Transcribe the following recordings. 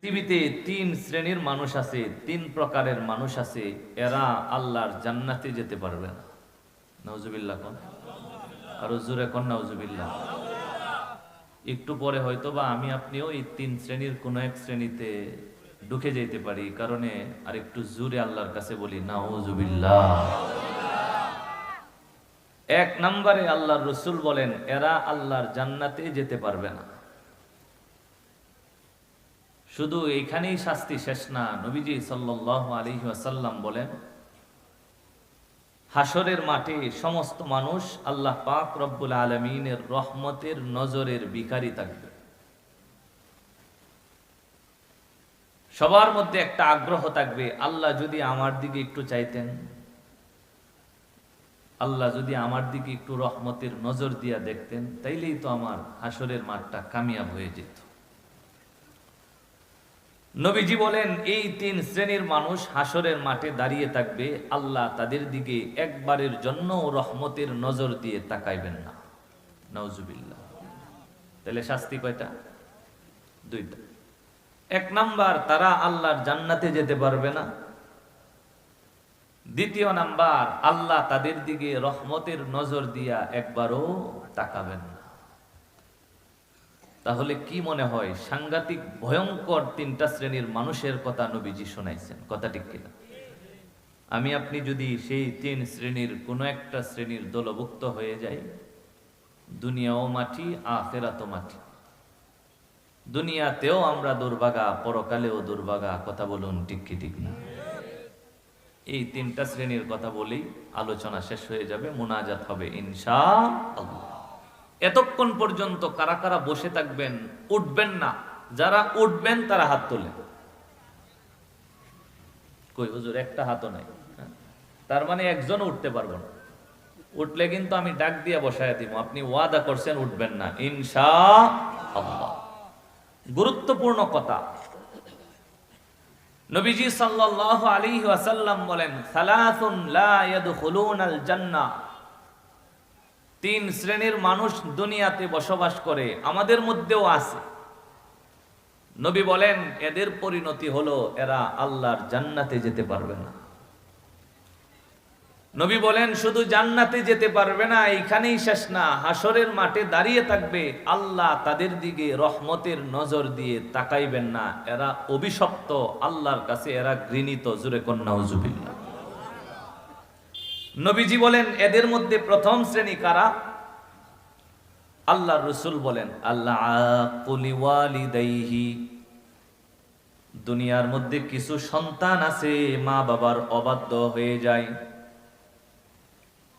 পৃথিবীতে তিন শ্রেণীর মানুষ আছে, তিন প্রকারের মানুষ আছে, এরা আল্লাহর জান্নাতে যেতে পারবে না। নাউজুবিল্লাহ কোন, আরো জোরে কোন নাউজুবিল্লাহ। একটু পরে হয়তো বা আমি আপনিও এই তিন শ্রেণীর কোন এক শ্রেণীতে ঢুকে যেতে পারি, কারণে আর একটু জোরে আল্লাহর কাছে বলি নাউজুবিল্লাহ। এক নম্বরে আল্লাহর রাসূল বলেন এরা আল্লাহর জান্নাতে যেতে পারবে না। শুধু এইখানেই শাস্তি শেষ না, নবীজি সাল্লাল্লাহু আলাইহি ওয়াসাল্লাম বলেন হাসরের মাঠে সমস্ত মানুষ আল্লাহ পাক রব্বুল আলামিনের রহমতের নজরের ভিখারি থাকবে। সবার মধ্যে একটা আগ্রহ থাকবে, আল্লাহ যদি আমার দিকে একটু চাইতেন, আল্লাহ যদি আমার দিকে একটু রহমতের নজর দিয়া দেখতেন, তাইলেই তো আমার হাসরের মাঠটা কামিয়াব হয়ে যেত। নবীজি বলেন এই তিন শ্রেণীর মানুষ হাসরের মাঠে দাঁড়িয়ে থাকবে, আল্লাহ তাদের দিকে একবারের জন্য রহমতের নজর দিয়ে তাকাইবেন না। নাউজুবিল্লাহ। তাহলে শাস্তি কয়টা? দুইটা। এক নাম্বার, তারা আল্লাহর জান্নাতে যেতে পারবে না। দ্বিতীয় নাম্বার, আল্লাহ তাদের দিকে রহমতের নজর দিয়া একবারও তাকাবেন না। তাহলে কি মনে হয়, সাংঘাতিক ভয়ঙ্কর তিনটা শ্রেণীর মানুষের কথা নবীজি শোনাইছেন, কথা ঠিক কিনা? আমি আপনি যদি সেই তিন শ্রেণীর কোন একটা শ্রেণীর দলভুক্ত হয়ে যাই, দুনিয়াও মাটি আখিরাতও মাটি। দুনিয়াতেও আমরা দুর্ভাগা, পরকালেও দুর্ভাগা, কথা বলুন ঠিক কি ঠিক না? এই তিনটা শ্রেণীর কথা বলেই আলোচনা শেষ হয়ে যাবে, মুনাজাত হবে ইনশাআল্লাহ। এতক্ষণ পর্যন্ত কারা কারা বসে থাকবেন, উঠবেন না? যারা উঠবেন তারা হাত তোলে। কই হুজুর, একটা হাতও নাই। তার মানে একজন উঠতে পারবো না। উঠলে কিন্তু আমি ডাক দিয়ে বসায় দিব, আপনি ওয়াদা করছেন উঠবেন না ইনশাআল্লাহ। গুরুত্বপূর্ণ কথা। নবীজি সাল্লাল্লাহু আলাইহি ওয়াসাল্লাম বলেন সালাসুন লা ইয়াদখুলুনাল জান্নাহ। তিন শ্রেণীর মানুষ দুনিয়াতে বসবাস করে, আমাদের মধ্যেও আছে। নবী বলেন এদের পরিণতি হলো এরা আল্লাহর জান্নাতে যেতে পারবে না। নবী বলেন শুধু জান্নাতে যেতে পারবে না, এইখানেই শেষ না, হাসরের মাঠে দাঁড়িয়ে থাকবে, আল্লাহ তাদের দিকে রহমতের নজর দিয়ে তাকাইবেন না। এরা অভিশপ্ত, আল্লাহর কাছে এরা ঘৃণিত। জোরে কোন নাউজুবিল্লাহ। নবীজি বলেন এদের মধ্যে প্রথম শ্রেণী কারা? আল্লাহর রাসূল বলেন আল্লাহ আকুলি ওয়ালিদাইহি। দুনিয়ার মধ্যে কিছু সন্তান আছে মা বাবার অবাধ্য হয়ে যায়,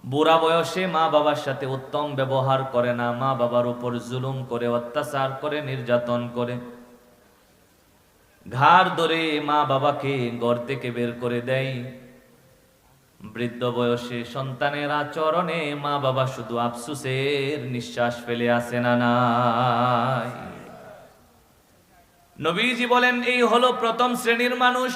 বুড়া বয়সে মা বাবার সাথে উত্তম ব্যবহার করে না, মা বাবার উপর জুলুম করে, অত্যাচার করে, নির্যাতন করে, ঘাড় ধরে মা বাবাকে ঘর থেকে বের করে দেয়। বৃদ্ধ বয়সে সন্তানের আচরণে মা বাবা শুধু আফসোসের নিঃশ্বাস ফেলে আসে না নাই। নবীজি বলেন এই হলো প্রথম শ্রেণীর মানুষ।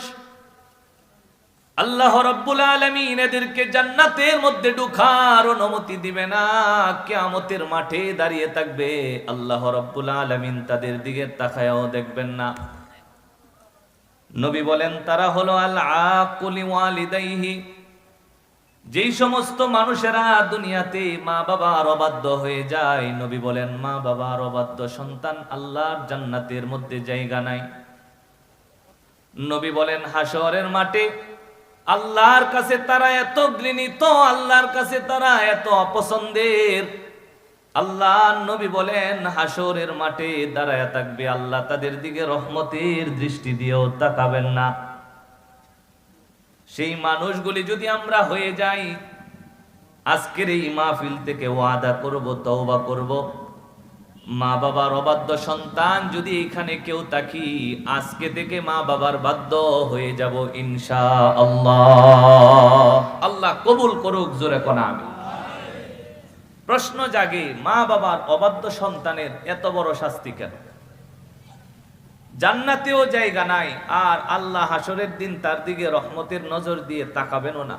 আল্লাহ রাব্বুল আলামিন এদেরকে জান্নাতের মধ্যে ঢোকার অনুমতি দিবে না। কিয়ামতের মাঠে দাঁড়িয়ে থাকবে, আল্লাহ রাব্বুল আলামিন তাদের দিকে তাকায়াও দেখবেন না। নবী বলেন তারা হলো আল আকুলি ওয়ালিদাইহি। যেই সমস্ত মানুষেরা দুনিয়াতে মা বাবার অবাধ্য হয়ে যায়, নবী বলেন মা বাবার অবাধ্য সন্তান আল্লাহর জান্নাতের মধ্যে জায়গা নাই। নবী বলেন হাসরের মাঠে আল্লাহর কাছে তারা এত ঘৃণিত, আল্লাহর কাছে তারা এত অপছন্দের। আল্লাহ নবী বলেন হাসরের মাঠে দাঁড়ায় থাকবে, আল্লাহ তাদের দিকে রহমতের দৃষ্টি দিয়েও তাকাবেন না। সেই মানুষগুলি যদি আমরা হয়ে যাই, আজকের এই মাহফিল থেকে ওয়াদা করব, তওবা করব, মা বাবার অবাধ্য সন্তান যদি এখানে কেউ থাকি, আজকে থেকে মা বাবার বাধ্য হয়ে যাব ইনশাআল্লাহ। আল্লাহ কবুল করুক, জোরে কোন আমিন। প্রশ্ন জাগে, মা বাবার অবাধ্য সন্তানের এত বড় শাস্তি কেন? জান্নাতেও জায়গা নাই, আর আল্লাহ হাসরের দিন তার দিকে রহমতের নজর দিয়ে তাকাবেনও না।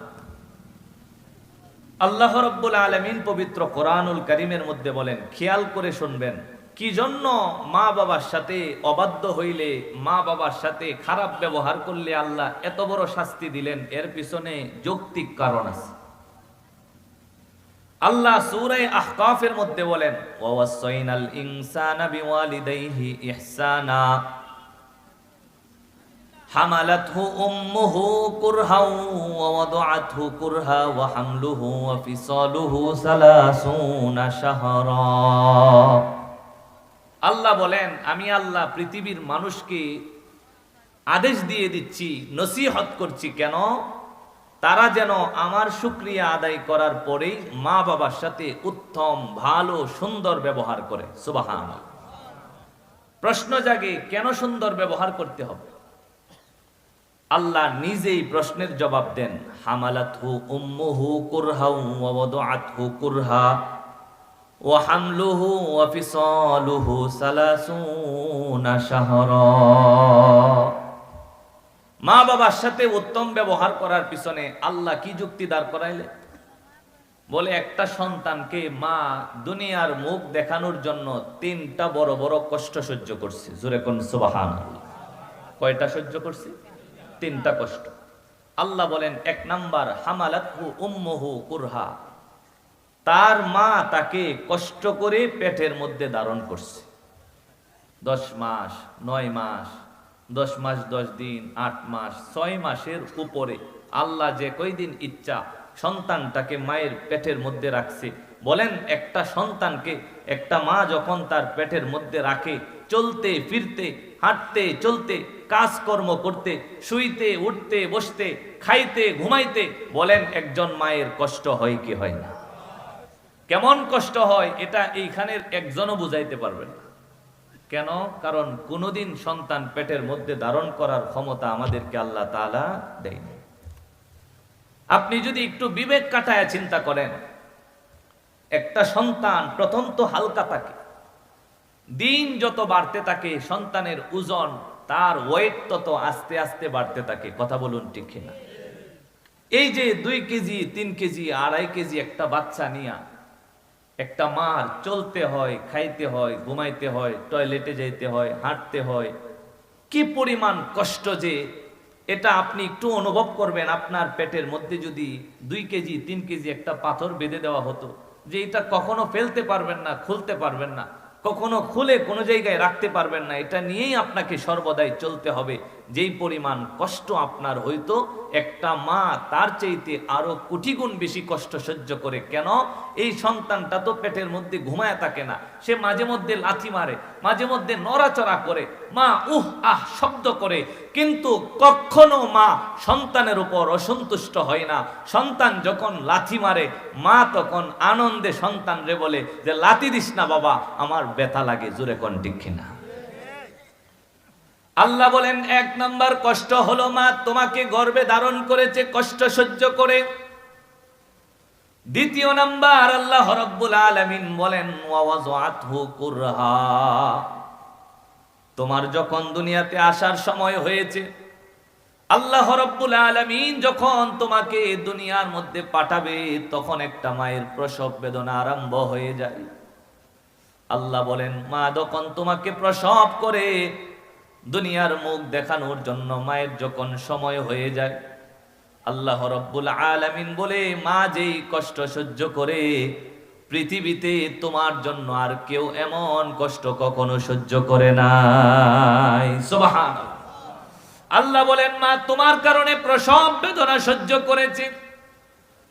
আল্লাহ রাব্বুল আলামিন পবিত্র কোরআনুল কারীমের মধ্যে বলেন, খেয়াল করে শুনবেন, কি জন্য মা বাবার সাথে অবাধ্য হইলে, মা বাবার সাথে খারাপ ব্যবহার করলে আল্লাহ এত বড় শাস্তি দিলেন, এর পিছনে যৌক্তিক কারণ আছে। আল্লাহ সূরা আহকাফের মধ্যে বলেন, ওয়াসাইনাল ইনসানা বিওয়ালিদাইহি ইহসানা হামালাতহু উম্মুহু কুরহা ওয়া ওয়াদাআতহু কুরহা ওয়া হামলুহু ওয়া ফিসালুহু 30 শাহরা। আল্লাহ বলেন, আমি আল্লাহ পৃথিবীর মানুষকে আদেশ দিয়ে দিচ্ছি, নসিহত করছি, কেন? তারা যেন আমার শুকরিয়া আদায় করার পরেই মা বাবার সাথে উত্তম, ভালো, সুন্দর ব্যবহার করে। সুবহানাল্লাহ। প্রশ্ন জাগে, কেন সুন্দর ব্যবহার করতে হবে? আল্লাহ নিজেই প্রশ্নের জবাব দেন, হামালাতহু উম্মুহু কুরহা ওয়া ওয়াদাআতহু কুরহা ওয়া হামলুহু ওয়া ফিসালুহু 30 শাহরা। মা বাবার সাথে উত্তম ব্যবহার করার পিছনে আল্লাহ কি যুক্তি দাঁড় করাইলে? বলে, একটা সন্তানকে মা দুনিয়ার মুখ দেখানোর জন্য 3টা বড় বড় কষ্ট সহ্য করছে। জোরে কোন সুবহানাল্লাহ। কয়টা সহ্য করছে? 3টা কষ্ট। আল্লাহ বলেন, 1 নাম্বার, হামালাতহু উম্মুহু কুরহা, তার মা তাকে কষ্ট করে পেটের মধ্যে ধারণ করছে। 10 মাস, 9 মাস, 10 মাস 10 দিন, 8 মাস, 6 মাসের উপরে আল্লাহ যে কয়দিন ইচ্ছা সন্তানটাকে মায়ের পেটের মধ্যে রাখছে। বলেন, একটা সন্তানকে একটা মা যখন তার পেটের মধ্যে রাখে, চলতে ফিরতে, হাঁটতে চলতে, কাজকর্ম করতে, শুইতে উঠতে বসতে, খাইতে ঘুমাইতে, বলেন একজন মায়ের কষ্ট হয় কি হয় না? কেমন কষ্ট হয় এটা এইখানের একজনও বুঝাইতে পারবেন না। কেন? কারণ কোনোদিন সন্তান পেটের মধ্যে ধারণ করার ক্ষমতা আমাদেরকে আল্লাহ তাআলা দেয়নি। আপনি যদি একটু বিবেক কাটায় চিন্তা করেন, একটা সন্তান প্রথম তো হালকা থাকে, দিন যত বাড়তে থাকে সন্তানের ওজন, তার ওয়েট তত আস্তে আস্তে বাড়তে থাকে। কথা বলুন ঠিক কিনা? এই যে 2 কেজি 3 কেজি 2.5 কেজি একটা বাচ্চা নিয়া একটা মার চলতে হয়, খাইতে হয়, ঘুমাইতে হয়, টয়লেটে যাইতে হয়, হাঁটতে হয়, কি পরিমাণ কষ্ট যে এটা আপনি একটু অনুভব করবেন। আপনার পেটের মধ্যে যদি 2 কেজি 3 কেজি একটা পাথর বেঁধে দেওয়া হতো, যে এটা কখনো ফেলতে পারবেন না, খুলতে পারবেন না, কখনো খুলে কোনো জায়গায় রাখতে পারবেন না, এটা নিয়েই আপনাকে সর্বদাই চলতে হবে, যেই পরিমাণ কষ্ট আপনার হইতো, একটা মা তার চাইতে আরো কোটি গুণ বেশি কষ্ট সহ্য করে। কেন? এই সন্তানটা তো পেটের মধ্যে ঘুমায় থাকে না, সে মাঝে মধ্যে লাথি মারে, মাঝে মধ্যে নড়াচড়া করে, মা উহ আহ শব্দ করে, কিন্তু কখনো মা সন্তানের উপর অসন্তুষ্ট হয় না। সন্তান যখন লাথি মারে, মা তখন আনন্দে সন্তানরে বলে যে, লাথি দিস না বাবা, আমার ব্যথা লাগে। জোরে কোন ঠিক কিনা? আল্লাহ বলেন, 1 নাম্বার কষ্ট হলো মা তোমাকে গর্ভে ধারণ করেছে, কষ্ট সহ্য করে। 2 নাম্বার, আল্লাহ রাব্বুল আলামিন বলেন, ওয়া ওয়াযাআতহু কুরহা, তোমার যখন দুনিয়াতে আসার সময় হয়েছে, আল্লাহ রাব্বুল আলামিন যখন তোমাকে দুনিয়ার মধ্যে পাঠাবে, তখন একটা মায়ের প্রসব বেদনা আরম্ভ হয়ে যায়। আল্লাহ বলেন, মা যখন তোমাকে প্রসব করে দুনিয়ার মুখ দেখানোর জন্য মায়ের যখন সময় হয়ে যায়, আল্লাহ রাব্বুল আলামিন বলে, মা যেই কষ্ট সহ্য করে, পৃথিবীতে তোমার জন্য আর কেউ এমন কষ্ট কখনো সহ্য করে নাই। সুবহানাল্লাহ। আল্লাহ বলেন, মা তোমার কারণে প্রসব বেদনা সহ্য করেছে।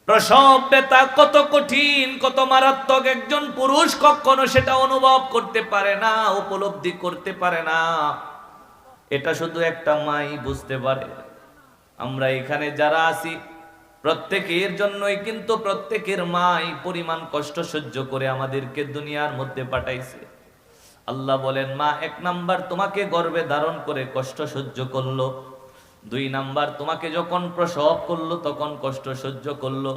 প্রসব ব্যথা কত কঠিন, কত মারাত্মক, একজন পুরুষ কখনো সেটা অনুভব করতে পারে না, উপলব্ধি করতে পারে না। এটা শুধু একটা মাই বুঝতে পারে। আমরা এখানে যারা আছি প্রত্যেকের জন্যই কিন্তু প্রত্যেকের মাই পরিমাণ কষ্ট সহ্য করে আমাদেরকে দুনিয়ার মধ্যে পাঠাইছে। আল্লাহ বলেন, মা 1 নাম্বার তোমাকে গর্ভে ধারণ করে কষ্ট সহ্য করলো, 2 নাম্বার তোমাকে যখন প্রসব করলো তখন কষ্ট সহ্য করলো।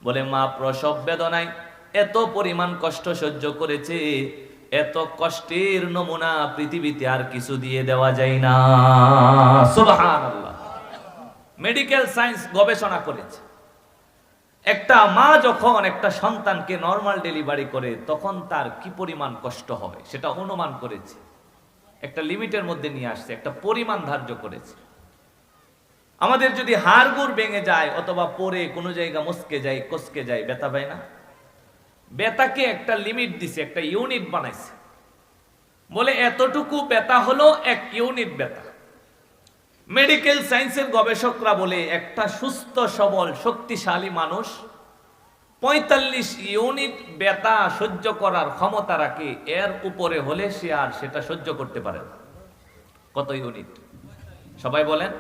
বলে, মা প্রসব বেদনায় এত পরিমাণ কষ্ট সহ্য করেছে, এত কষ্টের নমুনা পৃথিবীতে আর কিছু দিয়ে দেওয়া যায় না। সুবহানাল্লাহ। মেডিকেল সায়েন্স গবেষণা করেছে, একটা মা যখন একটা সন্তানকে নর্মাল ডেলিভারি করে তখন তার কি পরিমাণ কষ্ট হয় সেটা অনুমান করেছে, একটা লিমিটের মধ্যে নিয়ে আসছে, একটা পরিমাণ ধার্য করেছে। আমাদের যদি হাড়গোড় ভেঙে যায় অথবা পরে কোনো জায়গা মস্কে যায়, কসকে যায়, ব্যথা পায় না? ব্যথাকে একটা লিমিট দিছে, একটা ইউনিট বানাইছে, বলে এতটুকু ব্যথা হলো 1 ইউনিট ব্যথা। মেডিকেল সায়েন্সের গবেষকরা বলে একটা সুস্থ সবল শক্তিশালী মানুষ 45 ইউনিট ব্যথা সহ্য করার ক্ষমতা রাখে, এর উপরে হলে সে আর সেটা সহ্য করতে পারে না। কত ইউনিট সবাই বলেন?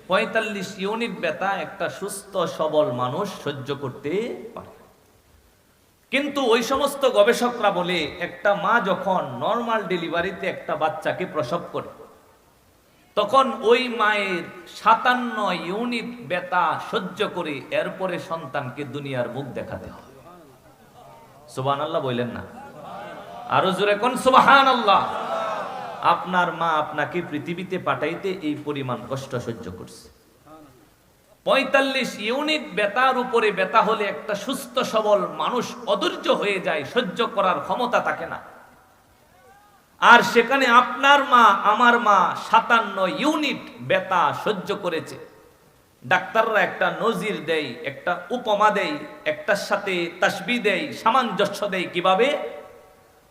45 ইউনিট ব্যথা একটা সুস্থ সবল মানুষ সহ্য করতে পারে। কিন্তু ওই সমস্ত গবেষকরা বলে একটা মা যখন নর্মাল ডেলিভারিতে একটা বাচ্চাকে প্রসব করে তখন ওই মায়ের 57 ইউনিট ব্যথা সহ্য করে এরপরে সন্তানকে দুনিয়ার মুখ দেখাতে হয়। সুবহানাল্লাহ বললেন না? আরো জোরে কোন সুবহানাল্লাহ। আপনার মা আপনাকে পৃথিবীতে পাঠাইতে এই পরিমাণ কষ্ট সহ্য করছে। 45 ইউনিট ব্যথার উপরে ব্যথা হলে একটা সুস্থ সবল মানুষ অধৈর্য হয়ে যায়, সহ্য করার ক্ষমতা থাকে না। আর সেখানে আপনার মা আমার মা 57 ইউনিট ব্যথা সহ্য করেছে। ডাক্তাররা একটা নজির দেয়, একটা উপমা দেয়, একটার সাথে তাসবিহ দেয়, সামঞ্জস্য দেয়। কিভাবে?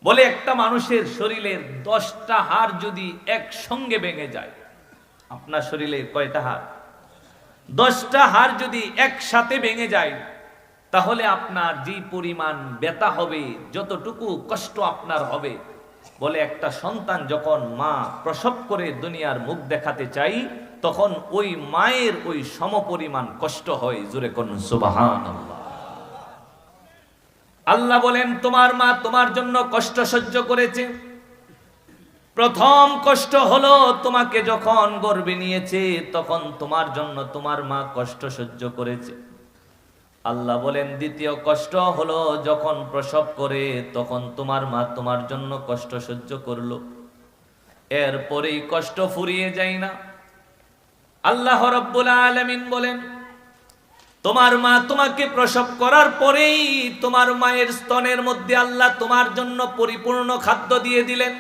বলে একটা মানুষের শরীরের 10টা হাড় যদি একসঙ্গে ভেঙে যায়, আপনার শরীরে কয়টা হাড়? 10টা হাড় যদি একসাথে ভেঙে যায় তাহলে আপনার যে পরিমাণ ব্যথা হবে, যতটুকু কষ্ট আপনার হবে, বলে একটা সন্তান যখন মা প্রসব করে দুনিয়ার মুখ দেখাতে চাই তখন ওই মায়ের ওই সমপরিমাণ কষ্ট হয়। জোরে কোন সুবহানাল্লাহ। আল্লাহ বলেন তোমার মা তোমার জন্য কষ্ট সহ্য করেছে। প্রথম কষ্ট হলো তোমাকে যখন গর্ভে নিয়েছে তখন তোমার জন্য তোমার মা কষ্ট সহ্য করেছে। আল্লাহ বলেন দ্বিতীয় কষ্ট হলো যখন প্রসব করে তখন তোমার মা তোমার জন্য কষ্ট সহ্য করলো। এরপরেই কষ্ট ফুরিয়ে যায় না। আল্লাহ রাব্বুল আলামিন বলেন তোমার মা তোমাকে প্রসব করার পরেই তোমার মায়ের স্তনের মধ্যে আল্লাহ তোমার জন্য পরিপূর্ণ খাদ্য দিয়ে দিলেন।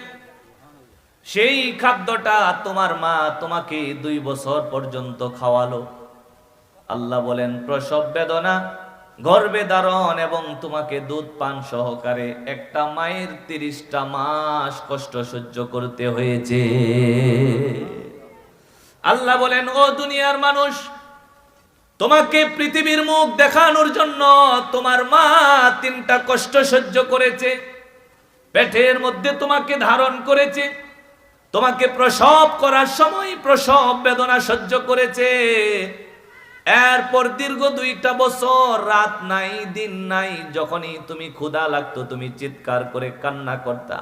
সেই খাদ্যটা তোমার মা তোমাকে 2 বছর পর্যন্ত খাওয়ালো। আল্লাহ বলেন প্রসব বেদনা, গর্ভে ধারণ এবং তোমাকে দুধ পান সহকারে একটা মায়ের 30টা মাস কষ্ট সহ্য করতে হয়েছে। আল্লাহ বলেন ও দুনিয়ার মানুষ, তোমাকে পৃথিবীর মুখ দেখানোর জন্য তোমার মা 3টা কষ্ট সহ্য করেছে। পেটের মধ্যে তোমাকে ধারণ করেছে, তোমাকে প্রসব করার সময় প্রসব বেদনা সহ্য করেছে। এরপর দীর্ঘ 2টা বছর রাত নাই দিন নাই, যখনই তুমি ক্ষুধা লাগতো তুমি চিৎকার করে কান্না করতা।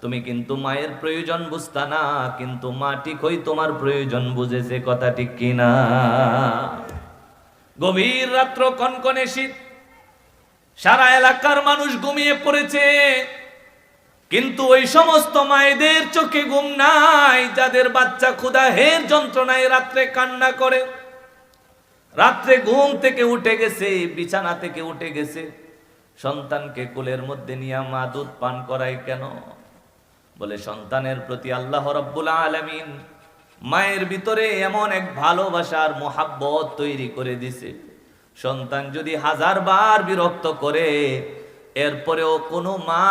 তুমি কিন্তু মায়ের প্রয়োজন বুঝতা না, কিন্তু মা ঠিকই তোমার প্রয়োজন বুঝেছে। কথা ঠিক কিনা? গভীর রাত্র, কনকনে শীত, সারা এলাকার মানুষ ঘুমিয়ে পড়েছে, কিন্তু ওই সমস্ত মায়েদের চোখে ঘুম নাই যাদের বাচ্চা ক্ষুধাহের যন্ত্রণায় রাত্রে কান্না করে। রাত্রে ঘুম থেকে উঠে গেছে, বিছানা থেকে উঠে গেছে, সন্তানকে কোলের মধ্যে নিয়ে মা দুধ পান করায় কেন? বলে সন্তানের প্রতি আল্লাহ রাব্বুল আলামিন মায়ের ভিতরে এমন এক ভালোবাসার মোহাব্বত তৈরি করে দিছে, সন্তান যদি 1000 বার বিরক্ত করে এরপরেও কোনো মা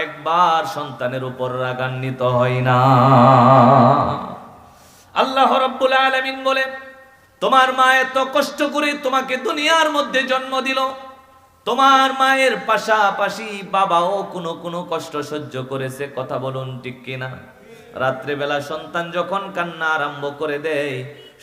একবার সন্তানের উপর রাগান্বিত হয় না। আল্লাহ রাব্বুল আলামিন বলে তোমার মা এত কষ্ট করে তোমাকে দুনিয়ার মধ্যে জন্ম দিল, তোমার মায়ের পাশাপাশি বাবাও কোনো কষ্ট সহ্য করেছে। কথা বলুন ঠিক কিনা? রাত্রে বেলা সন্তান যখন কান্না আরম্ভ করে দেয়,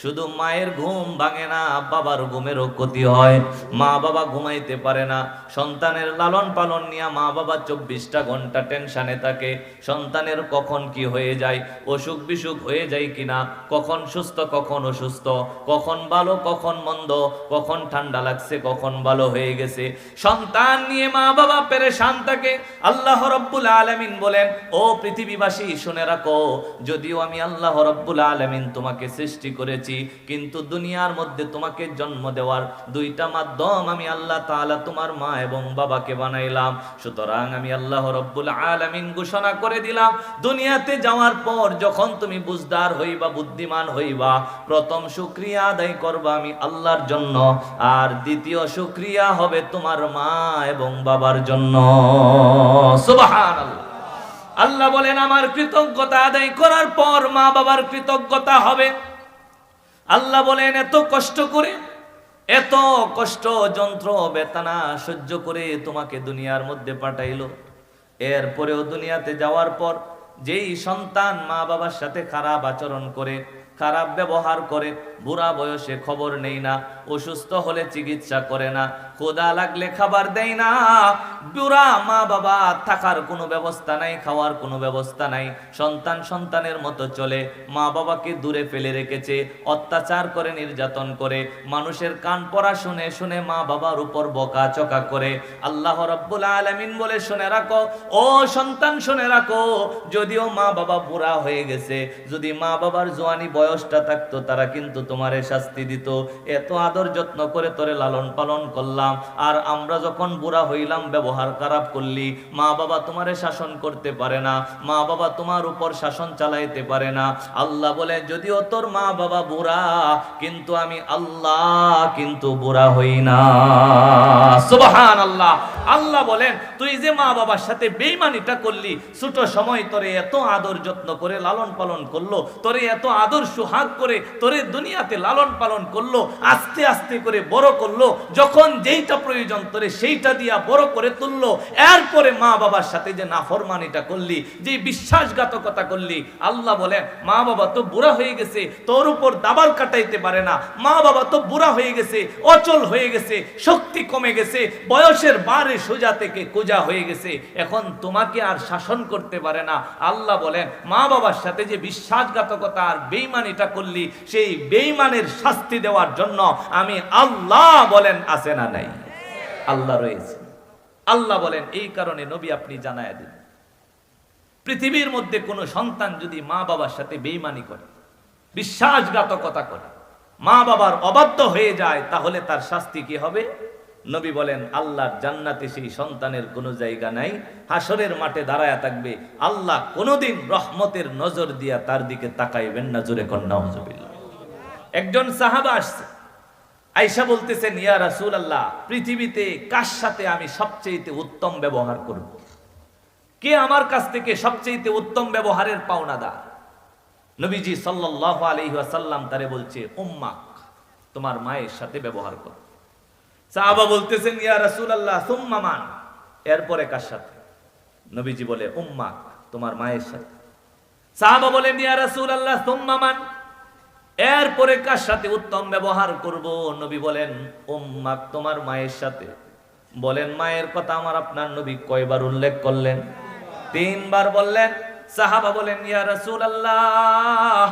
শুধু মায়ের ঘুম ভাঙে না, বাবার ঘুমেরও ক্ষতি হয়। মা বাবা ঘুমাইতে পারে না, সন্তানের লালন পালন নিয়ে মা বাবা 24টা ঘন্টা টেনশনে থাকে। সন্তানের কখন কি হয়ে যায়, অসুখ বিসুখ হয়ে যায় কিনা, কখন সুস্থ কখন অসুস্থ, কখন ভালো কখন মন্দ, কখন ঠান্ডা লাগছে কখন ভালো হয়ে গেছে, সন্তান নিয়ে মা বাবা পেরেশান থাকে। আল্লাহ রাব্বুল আলামিন বলেন ও পৃথিবীবাসী শুনে রাখো, যদিও আমি আল্লাহ রাব্বুল আলামিন তোমাকে সৃষ্টি করেছি, করেছি, কিন্তু দুনিয়ার মধ্যে তোমাকে জন্ম দেওয়ার দুইটা মাধ্যম আমি আল্লাহ তাআলা তোমার মা এবং বাবাকে বানাইলাম। সুতরাং আমি আল্লাহ রব্বুল আলামিন ঘোষণা করে দিলাম, দুনিয়াতে যাওয়ার পর যখন তুমি বুঝদার হইবা, বুদ্ধিমান হইবা, প্রথম শুকরিয়া আদায় করবা আমি আল্লাহর জন্য, আর দ্বিতীয় শুকরিয়া হবে তোমার মা এবং বাবার জন্য। সুবহানাল্লাহ। আল্লাহ বলেন আমার কৃতজ্ঞতা আদায় করার পর মা বাবার কৃতজ্ঞতা হবে। আল্লাহ বলেন এত কষ্ট করে, এত কষ্ট যন্ত্র বেদনা সহ্য করে তোমাকে দুনিয়ার মধ্যে পাঠাইলো, এরপরেও দুনিয়াতে যাওয়ার পর যেই সন্তান মা বাবার সাথে খারাপ আচরণ করে, খারাপ ব্যবহার করে, বুড়া বয়সে খবর নেই না, অসুস্থ হলে চিকিৎসা করে না, ক্ষুধা লাগলে খাবার দেয় না, বুড়া মা বাবা থাকার কোনো ব্যবস্থা নাই, খাওয়ার কোনো ব্যবস্থা নাই, সন্তান সন্তানের মতো চলে, মা বাবাকে দূরে ফেলে রেখেছে, অত্যাচার করে, নির্যাতন করে, মানুষের কান পড়া শুনে শুনে মা বাবার উপর বকা চকা করে। আল্লাহ রাব্বুল আলামিন বলে শুনে রাখো ও সন্তান, শুনে রাখো, যদিও মা বাবা বুড়া হয়ে গেছে, যদি মা বাবার জওয়ানি বয়সটা থাকতো তারা কিন্তু তোমারে শাস্তি দিত। এত আদর যত্ন করে তোরে লালন পালন করলাম, আর আমরা যখন বুড়া হইলাম ব্যবহার খারাপ করলি, মা বাবা তোমারে শাসন করতে পারে না, মা বাবা তোমার উপর শাসন চালাইতে পারে না। আল্লাহ বলে যদিও তোর মা বাবা বুড়া, কিন্তু আমি আল্লাহ কিন্তু বুড়া হই না। সুবহানাল্লাহ। আল্লাহ বলেন তুই যে মা বাবার সাথে বেঈমানিটা করলি, ছোট সময় তোরে এত আদর যত্ন করে লালন পালন করলো, তোরে এত আদর সুহাগ করে তোরে দুনিয়াতে লালন পালন করলো, আস্তে আস্তে করে বড় করলো, যখন যেইটা প্রয়োজন তোরে সেইটা দিয়া বড় করে তুললো, এরপরে মা বাবার সাথে যে নাফরমানিটা করলি, যে বিশ্বাসঘাতকতা করলি, আল্লাহ বলেন মা বাবা তো বুড়া হয়ে গেছে, তোর উপর দাবার কাটাইতে পারে না, মা বাবা তো বুড়া হয়ে গেছে, অচল হয়ে গেছে, শক্তি কমে গেছে, বয়সের বারে সোজা থেকে কোজা হয়ে গেছে, এখন তোমাকে আর শাসন করতে পারে না। আল্লাহ বলেন মা বাবার সাথে যে বিশ্বাসঘাতকতা আর বেঈমানিটা করলি, সেই বেঈমানের শাস্তি দেওয়ার জন্য আমি আল্লাহ বলেন আছে না নাই? আল্লাহ রয়েছে। আল্লাহ বলেন এই কারণে নবী আপনি জানায় দিন, পৃথিবীর মধ্যে কোন সন্তান যদি মা বাবার সাথে বেঈমানি করে, বিশ্বাসঘাতকতা করে, মা বাবার অবাধ্য হয়ে যায়, তাহলে তার শাস্তি কি হবে? নবী বলেন আল্লাহর জান্নাতে সেই সন্তানের কোনো জায়গা নাই, হাসরের মাঠে দাঁড়ায়া থাকবে, আল্লাহ কোনোদিন রহমতের নজর দিয়া তার দিকে তাকাইবেন না। জোরে কন্যা নাউজুবিল্লাহ। একজন সাহাবা আসছে, আয়েশা বলতেছেন ইয়া রাসূলুল্লাহ, পৃথিবীতে কার সাথে আমি সবচেয়ে উত্তম ব্যবহার করব? কে আমার কাছ থেকে সবচেয়ে উত্তম ব্যবহারের পাওনাদার? নবীজি সাল্লাল্লাহু আলাইহি ওয়াসাল্লাম তারে বলছে উম্মাক, তোমার মায়ের সাথে ব্যবহার করো। সাহাবা বলতেছেন ইয়া রাসূলুল্লাহ সুম্মা মান, এরপরে কার সাথে? নবীজি বলে উম্মাক, তোমার মায়ের সাথে। সাহাবা বলেন ইয়া রাসূলুল্লাহ সুম্মা মান, এরপরে কার সাথে উত্তম ব্যবহার করব? নবী বলেন উম্মাক, তোমার মায়ের সাথে। বলেন মায়ের কথা আমার আপনার নবী কয়বার উল্লেখ করলেন? 3 বার বললেন। সাহাবা বলেন ইয়া রাসূলুল্লাহ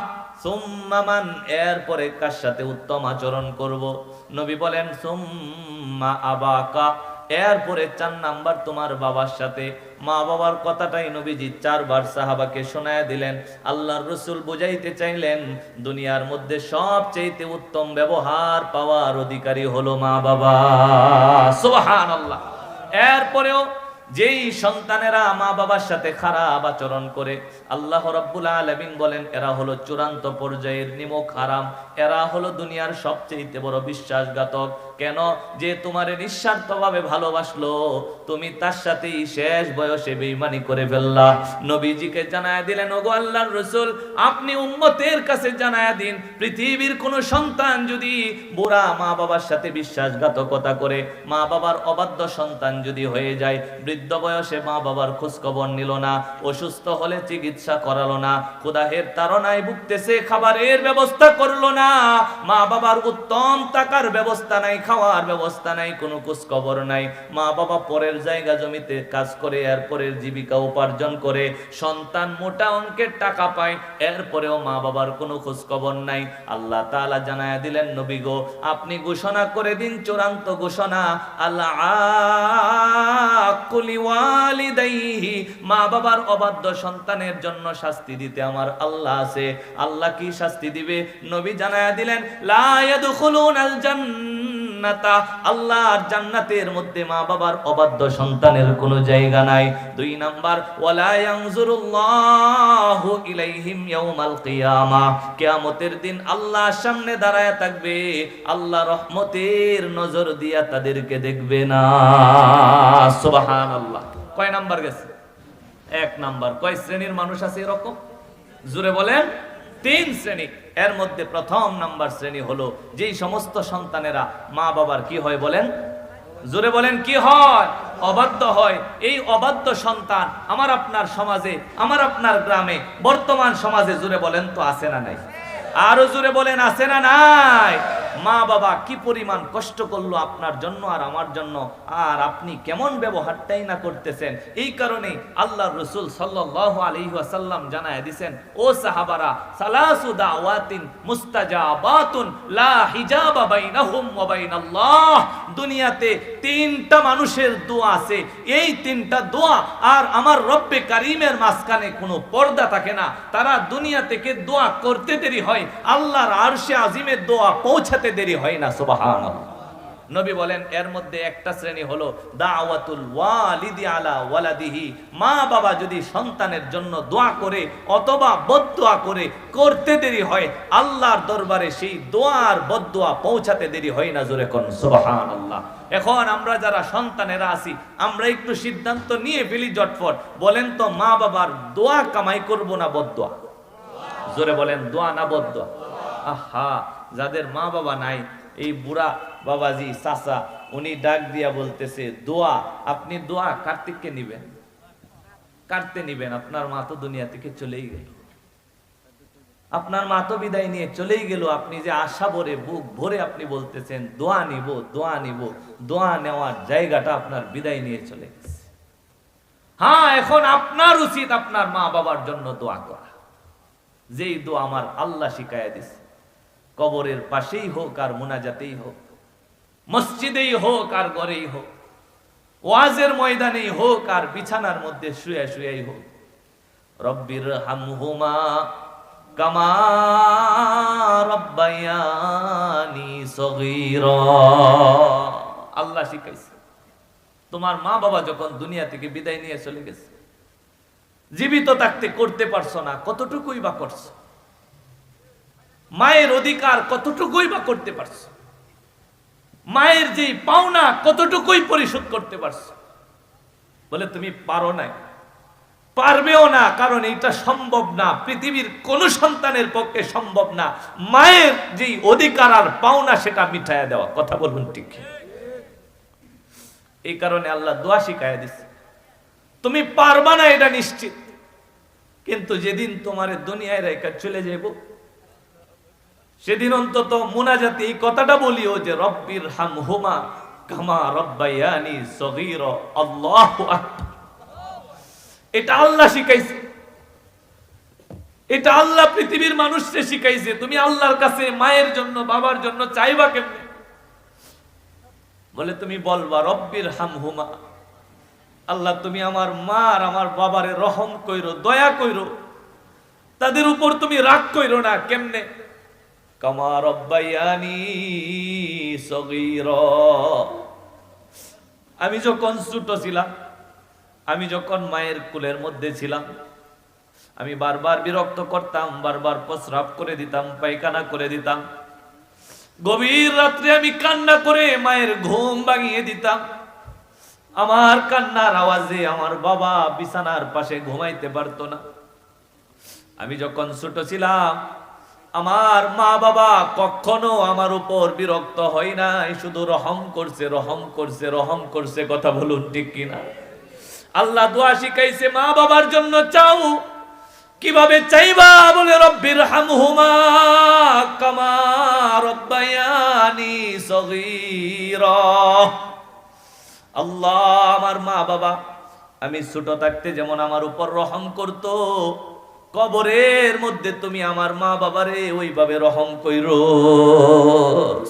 সুম্মা মান, এরপরে কার সাথে উত্তম আচরণ করব? নবী বলেন সুম্মা আবাকা, এরপরে 4 নাম্বার তোমার বাবার সাথে। মা বাবার কথাটাই নবীজি 4 বার সাহাবাকে শোনায় দিলেন। আল্লাহর রাসূল বুঝাইতে চাইলেন দুনিয়ার মধ্যে সবচেয়ে উত্তম ব্যবহার পাওয়ার অধিকারী হলো মা বাবা। সুবহানাল্লাহ। এরপরেও যেই সন্তানেরা মা বাবার সাথে খারাপ আচরণ করে, আল্লাহ রাব্বুল আলামিন বলেন এরা হলো চূড়ান্ত পর্যায়ের নিমক হারাম, এরা হলো দুনিয়ার সবচেয়ে বড় বিশ্বাসঘাতক। কেন? যে তোমারে নিঃস্বার্থভাবে ভালোবাসলো, তুমি তার সাথেই শেষ বয়সে বেঈমানি করে ফেললা। নবীজিকে জানায়া দিলেন ওগো আল্লাহর রাসূল, আপনি উম্মতের কাছে জানায়া দিন, পৃথিবীর কোন সন্তান যদি বুড়া মা বাবার সাথে বিশ্বাসঘাতকতা করে, মা বাবার অবাধ্য সন্তান যদি হয়ে যায়, বৃদ্ধ বয়সে মা বাবার খোঁজ খবর নিল না, অসুস্থ হলে চিকিৎসা করালো না, ক্ষুধার তাড়নায় ভুগতেছে, খাবারের ব্যবস্থা করলো না, মা বাবার উত্তম টাকার ব্যবস্থা নাই, খাওয়ার ব্যবস্থা নাই, কোনো খোঁজ খবর নাই। মা বাবা পরের জায়গা জমিতে কাজ করে এরপরের জীবিকা উপার্জন করে, সন্তান মোটা অঙ্কের টাকা পায়, এরপরেও মা বাবার কোনো খোঁজ খবর নাই। আল্লাহ তাআলা জানায়া দিলেন, নবী গো আপনি ঘোষণা করে দিন, চূড়ান্ত ঘোষণা, আল্লাহ আকুলি ওয়ালিদাইহি, মা বাবার অবাধ্য সন্তানের জন্য শাস্তি দিতে আমার আল্লাহ আছে। আল্লাহ কি শাস্তি দিবে? নবী জানায়া দিলেন, লা ইয়াদখুলুনাল জান্নাতা, আল্লাহর জান্নাতের মধ্যে মা বাবার অবাধ্য সন্তানের কোনো জায়গা নাই। 2 নাম্বার, ওয়ালা ইয়ানজুরুল্লাহু ইলাইহিম ইয়াউমাল কিয়ামাহ, কিয়ামতের দিন আল্লাহর সামনে দাঁড়ায় থাকবে, আল্লাহ রহমতের নজর দিয়া তাদেরকে দেখবে না। সুবহানাল্লাহ। কয় নাম্বার গেছে? 1 নাম্বার। কয় শ্রেণীর মানুষ আছে এরকম? জোরে বলেন। 3 শ্রেণী। এর মধ্যে প্রথম নাম্বার শ্রেণী হলো যেই সমস্ত সন্তানেরা মা বাবার কি হয় বলেন? জোরে বলেন, কি হয়? অবাধ্য হয়। এই অবাধ্য সন্তান আমার আপনার সমাজে, আমার আপনার গ্রামে, বর্তমান সমাজে জোরে বলেন তো আছে না নাই? আরো জোরে বলেন, আছে না নাই? মা বাবা কি পরিমাণ কষ্ট করলো আপনার জন্য আর আমার জন্য, আর আপনি কেমন ব্যবহারটাই না করতেছেন। এই কারণে আল্লাহর রাসূল সাল্লাল্লাহু আলাইহি ওয়াসাল্লাম জানায় দিয়েছেন, ও সাহাবারা, সালাসু দাওয়াতিন মুস্তাজাবাতুন লা হিজাবা বাইনাহুম ওয়া বাইনাল্লাহ, দুনিয়াতে 3টা মানুষের দোয়া আছে, এই 3টা দোয়া আর আমার রব্বে কারীমের মাঝখানে কোনো পর্দা থাকে না। তারা দুনিয়া থেকে দোয়া করতে দেরি হয়, আল্লাহর আরশে আজিমের দোয়া পৌঁছাতে দেরি হয় না। সুবহানাল্লাহ। নবী বলেন এর মধ্যে একটা শ্রেণী হলো দাওয়াতুল ওয়ালিদি আলা ওয়ালাদিহি, মা বাবা যদি সন্তানের জন্য দোয়া করে অথবা বদদোয়া করে, করতে দেরি হয়, আল্লাহর দরবারে সেই দোয়ার বদদোয়া পৌঁছাতে দেরি হয় না। জোরে কোন সুবহানাল্লাহ। এখন আমরা যারা সন্তানেরা আছি, আমরা একটু সিদ্ধান্ত নিয়ে ফেলি জটফট, বলেন তো মা বাবার দোয়া কামাই করব না বদদোয়া? জোরে বলেন, দোয়া না বদদোয়া? আহা, যাদের মা বাবা নাই, এই বুড়া বাবাজি চাচা, উনি ডাক দিয়া বলতেছে, দোয়া, আপনি দোয়া কার্তিককে নিবেন, কাটতে নিবেন, আপনার মা তো দুনিয়া থেকে চলেই গেল, আপনার মা তো বিদায় নিয়ে চলেই গেল, আপনি যে আশা ভরে বুক ভরে আপনি বলতেছেন দোয়া নিব, দোয়া নিব, দোয়া নেওয়ার জায়গাটা আপনার বিদায় নিয়ে চলে গেছে। হ্যাঁ, এখন আপনার উচিত আপনার মা বাবার জন্য দোয়া করা, যেই দোয়া আমার আল্লাহ শিখায়া দিছে। কবরের পাশেই হোক আর মুনাজাতেই হোক, মসজিদেই হোক আর ঘরেই হোক, ওয়াজের ময়দানেই হোক আর বিছানার মধ্যে শুয়ে শুয়েই হোক, রব্বির হামহুমা কামা রাব্বায়ানি সগীরা, আল্লাহ শিখাইছে। তোমার মা বাবা যখন দুনিয়া থেকে বিদায় নিয়ে চলে গেছে, জীবিত থাকতে করতে পারছো না, কতটুকুই বা করছো? মায়ের অধিকার কতটুকুই বা করতে পারছো? মায়ের যে পাওনা কতটুকুই পরিশোধ করতে পারছো? বলে তুমি পারো নাই, পারবেও না, কারণ এটা সম্ভব না, পৃথিবীর কোন সন্তানের পক্ষে সম্ভব না মায়ের যে অধিকার আর পাওনা সেটা মিটায়া দেওয়া। কথা বলুন ঠিক? এই কারণে আল্লাহ দোয়া শিখায়া দিচ্ছে, তুমি পারবা না এটা নিশ্চিত, কিন্তু যেদিন তোমার দুনিয়ায় রেখা চলে যাইব, সেদিন অন্তত মুনাজাতে এই কথাটা বলিও যে রব্বির হামহুমা কামা রাব্বায়ানি সগীরা। আল্লাহু আকবার। এটা আল্লাহ শিখাইছে, এটা আল্লাহ পৃথিবীর মানুষকে শিখাইছে। তুমি আল্লাহর কাছে মায়ের জন্য বাবার জন্য চাইবা কেমনে? বলে তুমি বলবা রব্বির হামহুমা, আল্লাহ তুমি আমার মা আর আমার বাবারে রহম কইরো, দয়া কইরো, তাদের উপর তুমি রাগ কইরো না। কেমনে? কামা রাব্বায়ানি সগীরা। আমি যখন ছোট ছিলাম, আমি যখন মায়ের কোলের মধ্যে ছিলাম, আমি বারবার বিরক্ত করতাম, বারবার প্রস্রাব করে দিতাম, পায়খানা করে দিতাম, গভীর রাত্রে আমি কান্না করে মায়ের ঘুম ভাঙিয়ে দিতাম। আমার কান্নার আওয়াজে আমার বাবা বিছানার পাশে ঘুমাইতে পারতো না। আমি যখন ছোট ছিলাম, আমার মা বাবা কখনো আমার উপর বিরক্ত হয় নাই, শুধু রহম করছে, রহম করছে, রহম করছে। কথা বলুন ঠিক কিনা? আল্লাহ দোয়া শিখাইছে, মা বাবার জন্য চাও। কিভাবে চাইবা? বলে রব্বির হামহুমা কামা রাব্বায়ানি রাব্বায়ানি সগীরা। আল্লাহ আমার মা বাবা আমি ছোট থাকতে যেমন আমার উপর রহম করত, কবরের মধ্যে তুমি আমার মা বাবারে ওইভাবে রহম কইরো।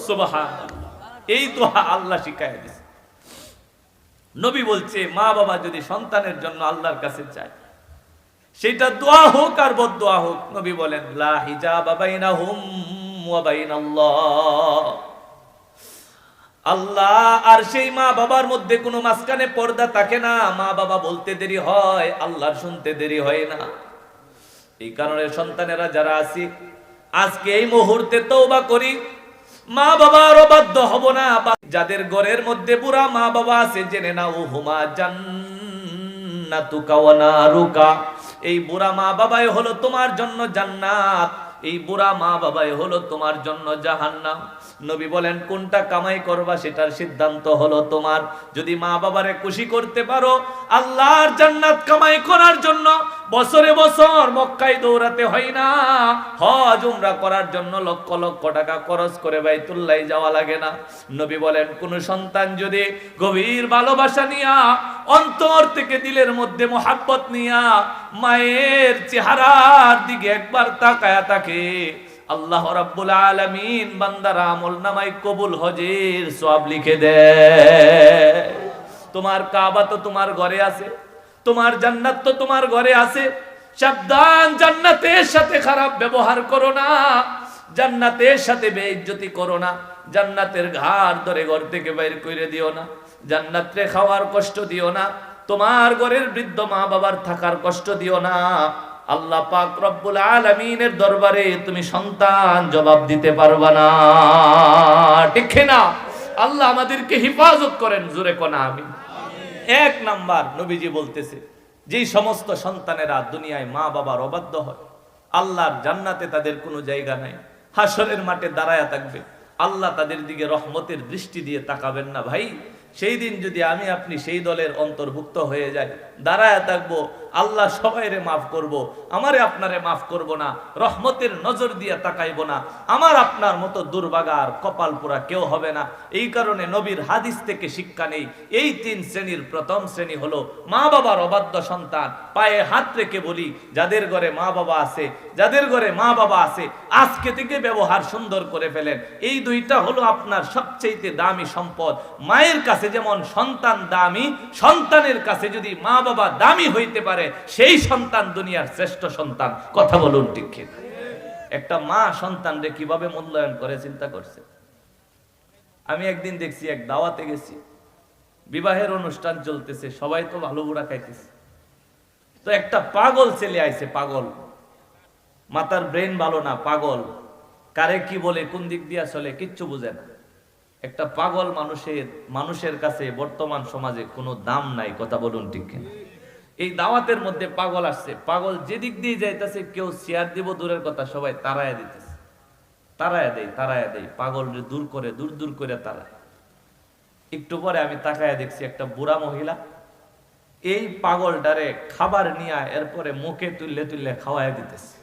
সুবহানাল্লাহ। এই দোয়া আল্লাহ শিখায় দিয়েছে। নবী বলছে মা বাবা যদি সন্তানের জন্য আল্লাহর কাছে চায়, সেটা দোয়া হোক আর বদদোয়া হোক, নবী বলেন লা হিজাবা বাইনাহুম ওয়া বাইনাল্লাহ। আল্লাহ আর সেই মা বাবার মধ্যে কোনো মাঝখানে পর্দা থাকে না। মা বাবা বলতে দেরি হয়, আল্লাহর শুনতে দেরি হয় না। এই কারণে সন্তানেরা যারা আছি আজকে এই মুহূর্তে তওবা করি, মা বাবার অবাধ্য হব না। যাদের ঘরের মধ্যে বুড়া মা বাবা আছে জেনে নাও হুমা জান্নাতুকা ওয়া নারুকা। এই বুড়া মা বাবাই হলো তোমার জন্য জান্নাত, এই বুড়া মা বাবাই হলো তোমার জন্য জাহান্নাম। নবী বলেন কোনটা কামাই করবা সেটার সিদ্ধান্ত হলো তোমার। যদি মা বাবারে খুশি করতে পারো, আল্লাহর জান্নাত কামাই করার জন্য বছরে বছর মক্কায় দৌড়াতে হয় না, হজ উমরা করার জন্য লক্ষ লক্ষ টাকা খরচ করে বাইতুল্লাহ যাওয়া লাগে না। নবী বলেন কোন সন্তান যদি গভীর ভালোবাসা নিয়া, অন্তর থেকে দিলের মধ্যে মোহাব্বত নিয়া মায়ের চেহারার দিকে একবার তাকায়া থাকে, আল্লাহ রাব্বুল আলামিন বান্দার আমল নামায় কবুল হজের সওয়াব লিখে দেয়। তোমার কাবা তো তোমার ঘরে আছে, তোমার জান্নাত তো তোমার ঘরে আছে। সাবধান, জান্নাতের সাথে খারাপ ব্যবহার করো না, জান্নাতের সাথে বেইজ্জতি করো না, জান্নাতের ঘাড় ধরে ঘর থেকে বাইর করে দিও না, জান্নাতে খাওয়ার কষ্ট দিও না, তোমার ঘরের বৃদ্ধ মা বাবার থাকার কষ্ট দিও না। আল্লাহ পাক রব্বুল আলামিনের দরবারে তুমি সন্তান জবাব দিতে পারবা না, ঠিক না? আল্লাহ আমাদেরকে হেফাজত করেন, জোরে কোন আমিন। এক নাম্বার নবীজি বলতেছে যেই সমস্ত সন্তানেরা দুনিয়ায় মা বাবার অবাধ্য হয়, আল্লাহর জান্নাতে তাদের কোনো জায়গা নাই। হাসরের মাঠে দাঁড়ায়া থাকবে, আল্লাহ তাদের দিকে রহমতের দৃষ্টি দিয়ে তাকাবেন না। ভাই সেই দিন যদি আমি আপনি সেই দলের অন্তর্ভুক্ত হয়ে যাই, দাঁড়ায়া থাকবো, আল্লাহ সবাইরে মাফ করব, আমারে আপনারে মাফ করব না, রহমতের নজর দিয়ে তাকাইব না, আমার আপনার মতো দুর্ভাগার কপাল পোড়া কেউ হবে না। এই কারণে নবীর হাদিস থেকে শিক্ষা নেই, এই তিন শ্রেণীর প্রথম শ্রেণী হলো মা বাবার অবাধ্য সন্তান। পায়ে হাত রেখে বলি, যাদের ঘরে মা বাবা আছে, যাদের ঘরে মা বাবা আছে, আজকে থেকে ব্যবহার সুন্দর করে ফেলেন। এই দুইটা হলো আপনার সবচেয়ে দামি সম্পদ। মায়ের কাছে যেমন সন্তান দামি, সন্তানের কাছে যদি মা বাবা দামি হইতে পারে, সেই সন্তান দুনিয়ার শ্রেষ্ঠ সন্তান। কথা বলুন ঠিক কি? একটা মা সন্তানরে কিভাবে মূল্যায়ন করে চিন্তা করছে। আমি একদিন দেখছি, এক দাওয়াতে গেছি, বিবাহের অনুষ্ঠান চলতেছে, সবাই তো ভালো বুড়া খাইতেছে, তো একটা পাগল ছেলে আইছে, পাগল, মাথার ব্রেন ভালো না, পাগল, কারে কি বলে কোন দিক দিয়া চলে কিচ্ছু বুঝে না। একটা পাগল মানুষের কাছে বর্তমান সমাজে কোনো দাম নাই। কথা বলুন ঠিক কিনা? এই দাওয়াতের মধ্যে পাগল আসছে, পাগল যেদিক দিয়ে যাইতেছে, কেউ চেয়ার দিব দূরের কথা, সবাই তাড়ায়া দিতেছে, তাড়ায়া দেয়, পাগল দূর করে, দূর করে তাড়ায়। একটু পরে আমি তাকায়া দেখছি একটা বুড়া মহিলা এই পাগলটারে খাবার নিয়ে এরপরে মুখে তুললে খাওয়ায় দিতেছে।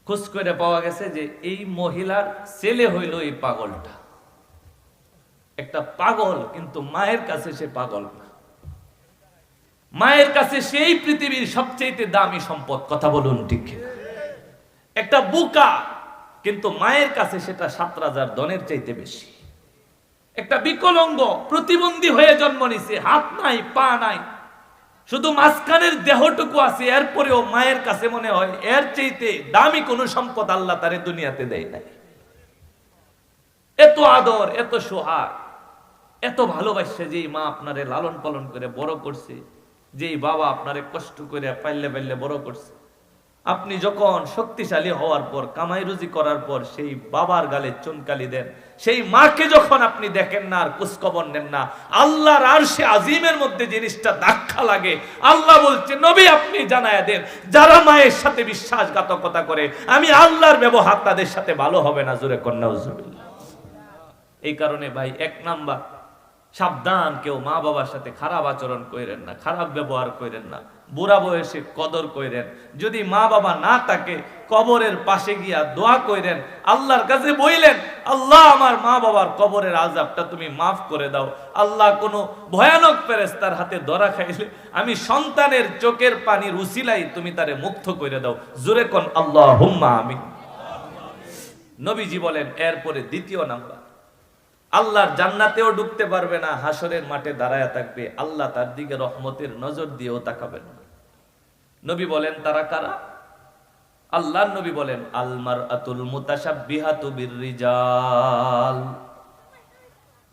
খোঁজ করে পাওয়া গেছে যে এই মহিলার ছেলে হইল এই পাগলটা। একটা পাগল, কিন্তু মায়ের কাছে সে পাগল না, মায়ের কাছে সেই পৃথিবীর সবচেয়ে দামি সম্পদ। কথা বলুন ঠিক। একটা বোকা, কিন্তু মায়ের কাছে সেটা ৭,০০০ ধনের চাইতে বেশি। একটা বিকলাঙ্গ, প্রতিবন্ধী হয়ে জন্ম নিছে, হাত নাই পা নাই, শুধু মাঝখানের দেহটুকু আছে, এরপরেও মায়ের কাছে মনে হয় এর চাইতে দামি কোন সম্পদ আল্লাহ তারে দুনিয়াতে দেয় নাই। এত আদর, এত সোহাগ, এত ভালোবাসে যেই মা আপনারে লালন পালন করে বড় করছে, যেই বাবা আপনারে কষ্ট করে পাইলে বড় করছে, আপনি যখন শক্তিশালী হওয়ার পর, কামাই রুজি করার পর সেই বাবার গালে চুনকালি দেন, সেই মাকে যখন আপনি দেখেন না আর খোঁজখবর নেন না, আল্লাহর আরশে আজিমের মধ্যে জিনিসটা ধাক্কা লাগে। আল্লাহ বলছে নবী আপনি জানায়া দেন, যারা মায়ের সাথে বিশ্বাসঘাতকতা করে, আমি আল্লাহর ব্যবহার তাদের সাথে ভালো হবে না। জোরে কন্যা নাউজুবিল্লাহ। এই কারণে ভাই, এক নাম্বার সাবধান, কেউ মা বাবার সাথে খারাপ আচরণ করেন না, খারাপ ব্যবহার করেন না, বুড়া বয়সে কদর করেন। যদি মা বাবা না থাকে কবরের পাশে গিয়া দোয়া করেন, আল্লাহর কাছে বইলেন, আল্লাহ আমার মা বাবার কবরের আযাবটা তুমি মাফ করে দাও। আল্লাহ কোনো ভয়ানক ফেরেশতার হাতে ধরা খাইলে আমি সন্তানের চোখের পানির উসিলাই তুমি তারে মুক্ত করে দাও। জোরে কোন আল্লাহুম্মা আমিন। নবীজি বলেন এরপরে দ্বিতীয় নাম্বার, আল্লাহর জান্নাতেও ঢুকতে পারবে না, হাসরের মাঠে দাঁড়ায় থাকবে, আল্লাহ তার দিকে রহমতের নজর দিয়েও তাকাবেন না। নবী বলেন তারা কারা? আল্লাহর নবী বলেন আল মারআতুল মুতাশাব্বিহাতু বিররিজাল।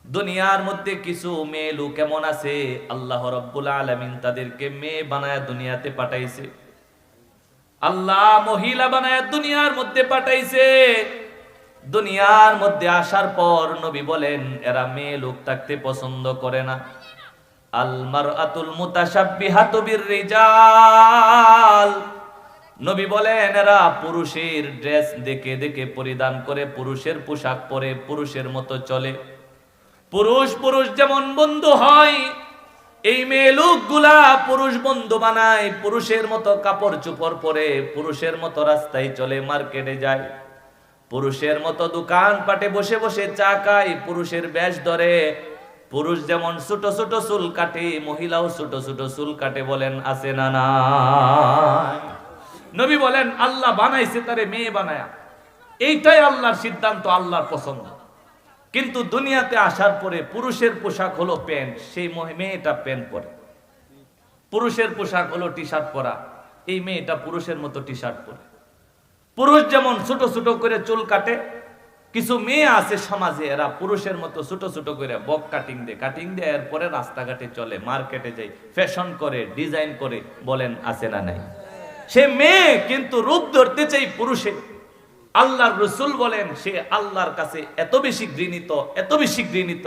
দুনিয়ার মধ্যে কিছু মেয়ে লোক কেমন আছে, আল্লাহ রাব্বুল আলামিন তাদেরকে মেয়ে বানায় দুনিয়াতে পাঠাইছে। আল্লাহ মহিলা বানায় দুনিয়ার মধ্যে পাঠাইছে। দুনিয়ার মধ্যে আসার পর নবী বলেন এরা মেয়ে লোক থাকতে পছন্দ করে না। আল মারআতুল মুতাশাব্বিহাতু বিররিজাল। নবী বলেন এরা পুরুষের ড্রেস দেখে দেখে পরিধান করে, পুরুষের পোশাক পরে, পুরুষের মতো চলে। পুরুষ পুরুষ যেমন বন্ধু হয়, এই মেয়ে লোকগুলা পুরুষ বন্ধু বানায়, পুরুষের মতো কাপড় চোপড় পরে, পুরুষের মতো রাস্তায় চলে, মার্কেটে যায়, পুরুষের মতো দোকান পাটে বসে বসে চা খায়, পুরুষের বেশ ধরে। পুরুষ যেমন ছোট ছোট চুল কাটে, মহিলাও ছোট ছোট চুল কাটে। বলেন আছে না নাই? নবী বলেন আল্লাহ বানাইছে তারে মেয়ে বানায়া, এইটাই আল্লাহর সিদ্ধান্ত, আল্লাহর পছন্দ। কিন্তু দুনিয়াতে আসার পরে পুরুষের পোশাক হলো প্যান্ট, সেই মেয়েটা প্যান্ট পরে। পুরুষের পোশাক হলো টি শার্ট পরা, এই মেয়েটা পুরুষের মতো টি শার্ট পরে। পুরুষ যেমন ছোট ছোট করে চুল কাটে, কিছু মেয়ে আছে সমাজে এরা পুরুষের মতো ছোট ছোট করে বক কাটিং দিয়ে এরপরে রাস্তাঘাটে চলে, মার্কেটে যায়, ফ্যাশন করে, ডিজাইন করে। বলেন আছে না নাই? সে মেয়ে কিন্তু রূপ ধরতে চাই পুরুষে। আল্লাহর রাসূল বলেন সে আল্লাহর কাছে এত বেশি ঘৃণিত, এত বেশি ঘৃণিত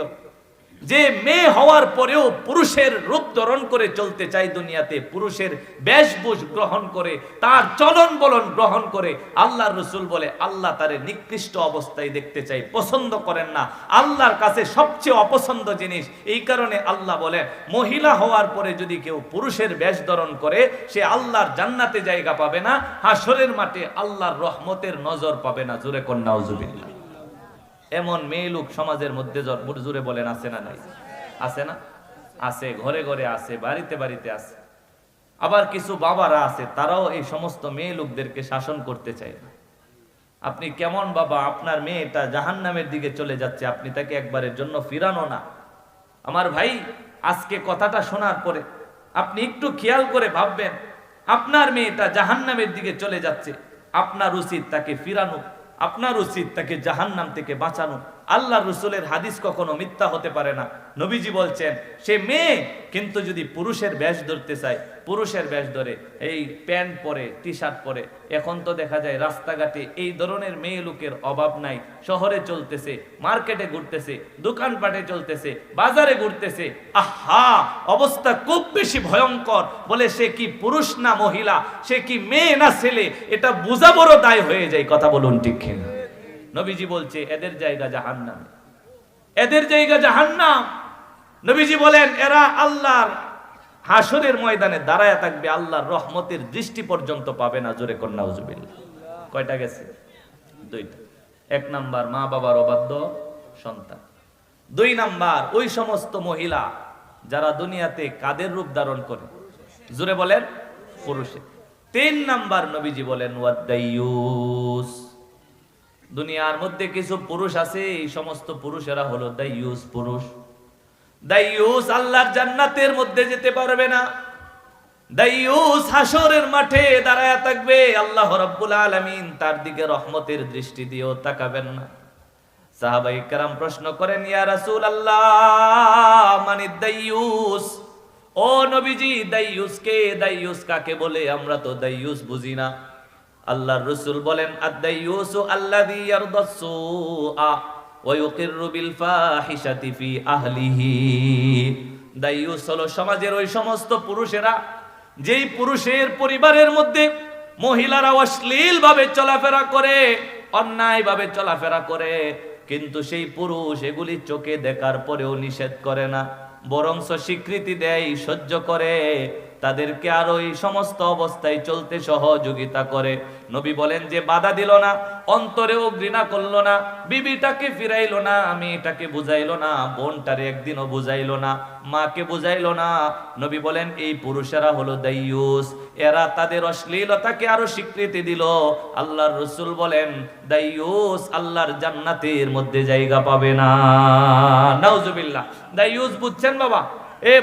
যে মেয়ে হওয়ার পরেও পুরুষের রূপ ধারণ করে চলতে চায় দুনিয়াতে, পুরুষের বেশভূষ গ্রহণ করে, তার চলন বলন গ্রহণ করে। আল্লাহর রাসূল বলে আল্লাহ তারে নিকৃষ্ট অবস্থায় দেখতে চাই, পছন্দ করেন না। আল্লাহর কাছে সবচেয়ে অপছন্দ জিনিস। এই কারণে আল্লাহ বলেন মহিলা হওয়ার পরে যদি কেউ পুরুষের বেশ ধারণ করে সে আল্লাহর জান্নাতে জায়গা পাবে না, হাসরের মাঠে আল্লাহর রহমতের নজর পাবে না। জোরে কোন নাউজুবিল্লাহ। এমন মেয়ে লোক সমাজের মধ্যে জোরে বলেন আছে না নাই? আছে না? আছে, ঘরে ঘরে আছে, বাড়িতে বাড়িতে আছে। আবার কিছু বাবারা আছে তারাও এই সমস্ত মেয়ে লোকদেরকে শাসন করতে চায় না। আপনি কেমন বাবা, আপনার মেয়েটা জাহান্নামের দিকে চলে যাচ্ছে, আপনি তাকে একবারের জন্য ফিরানো না। আমার ভাই, আজকে কথাটা শোনার পরে আপনি একটু খেয়াল করে ভাববেন, আপনার মেয়েটা জাহান্নামের দিকে চলে যাচ্ছে, আপনার উচিত তাকে ফিরানো, আপনার উচিত তাকে জাহান্নাম থেকে বাঁচানো। আল্লাহর রাসূলের হাদিস কখনো মিথ্যা হতে পারে না। নবীজি বলছেন সে মেয়ে কিন্তু যদি পুরুষের বেশ ধরতে চায়, পুরুষের বেশ ধরে, এই প্যান্ট পরে, টি শার্ট পরে। এখন তো দেখা যায় রাস্তাঘাটে এই ধরনের মেয়ে লোকের অভাব নাই। শহরে চলতেছে, মার্কেটে ঘুরতেছে, দোকানপাটে চলতেছে, বাজারে ঘুরতেছে। আহা, অবস্থা খুব বেশি ভয়ঙ্কর। বলে সে কি পুরুষ না মহিলা, সে কি মেয়ে না ছেলে, এটা বোঝা বড় দায় হয়ে যায়। কথা বলুন ঠিক কিনা? নবীজি বলছে এদের জায়গা জাহান্নাম, এদের জায়গা জাহান্নাম। নবীজি বলেন এরা আল্লাহর হাসরের ময়দানে দাঁড়ায় থাকবে, আল্লাহর রহমতের দৃষ্টি পর্যন্ত পাবে না। জোরে কন্যা নাউজুবিল্লাহ। কয়টা গেছে? দুইটা। এক নাম্বার মা বাবার অবাধ্য সন্তান। দুই নাম্বার ওই সমস্ত মহিলা যারা দুনিয়াতে কাদের রূপ ধারণ করে। জোরে বলেন পুরুষে। তিন নাম্বার নবীজি বলেন ওয়াদাইয়ুস। দুনিয়ার মধ্যে কিছু পুরুষ আছে, এই সমস্ত পুরুষেরা হলো দাইয়ুস পুরুষ। দাইয়ুস আল্লাহর জান্নাতের মধ্যে যেতে পারবে না। দাইয়ুস হাসরের মাঠে দাঁড়ায় থাকবে, আল্লাহ রাব্বুল আলামিন তার দিকে রহমতের দৃষ্টি দিয়েও তাকাবেন না। সাহাবায়ে কেরাম প্রশ্ন করেন ইয়া রাসূলুল্লাহ মানিদ দাইয়ুস, ও নবীজি দাইয়ুস কে? দাইয়ুস কাকে বলে? আমরা তো দাইয়ুস বুঝি না। আল্লাহর রাসূল বলেন আদ-দাইয়ুসু আল্লাযী ইয়ারদাস-সুআ ওয়া ইউকিররু বিল ফাহিশাতি ফি আহলিহি। দাইয়ুস হলো সমাজের ওই সমস্ত পুরুষেরা যেই পুরুষের পরিবারের মধ্যে মহিলারা অশ্লীল ভাবে চলাফেরা করে, অন্যায় ভাবে চলাফেরা করে, কিন্তু সেই পুরুষ এগুলি চোখে দেখার পরেও নিষেধ করে না, বরঞ্চ স্বীকৃতি দেয়, সহ্য করে, তাদেরকে আরো এই সমস্ত অবস্থায় চলতে সহযোগিতা করে। নবী বলেন যে বাধা দিল না, অন্তরেও ঘৃণা করলো না, বিবিটাকে ফিরাইলো না, মেয়েটাকে বুঝাইলো না, বোনটারে একদিনও বুঝাইলো না, মাকে বুঝাইলো না। নবী বলেন এই পুরুষেরা হলো দাইয়ুস, এরা তাদের অশ্লীলতাকে আরো স্বীকৃতি দিল। আল্লাহর রাসূল বলেন দাইয়ুস আল্লাহর জান্নাতের মধ্যে জায়গা পাবে না। নাউজুবিল্লাহ। দাইয়ুস বুঝছেন বাবা?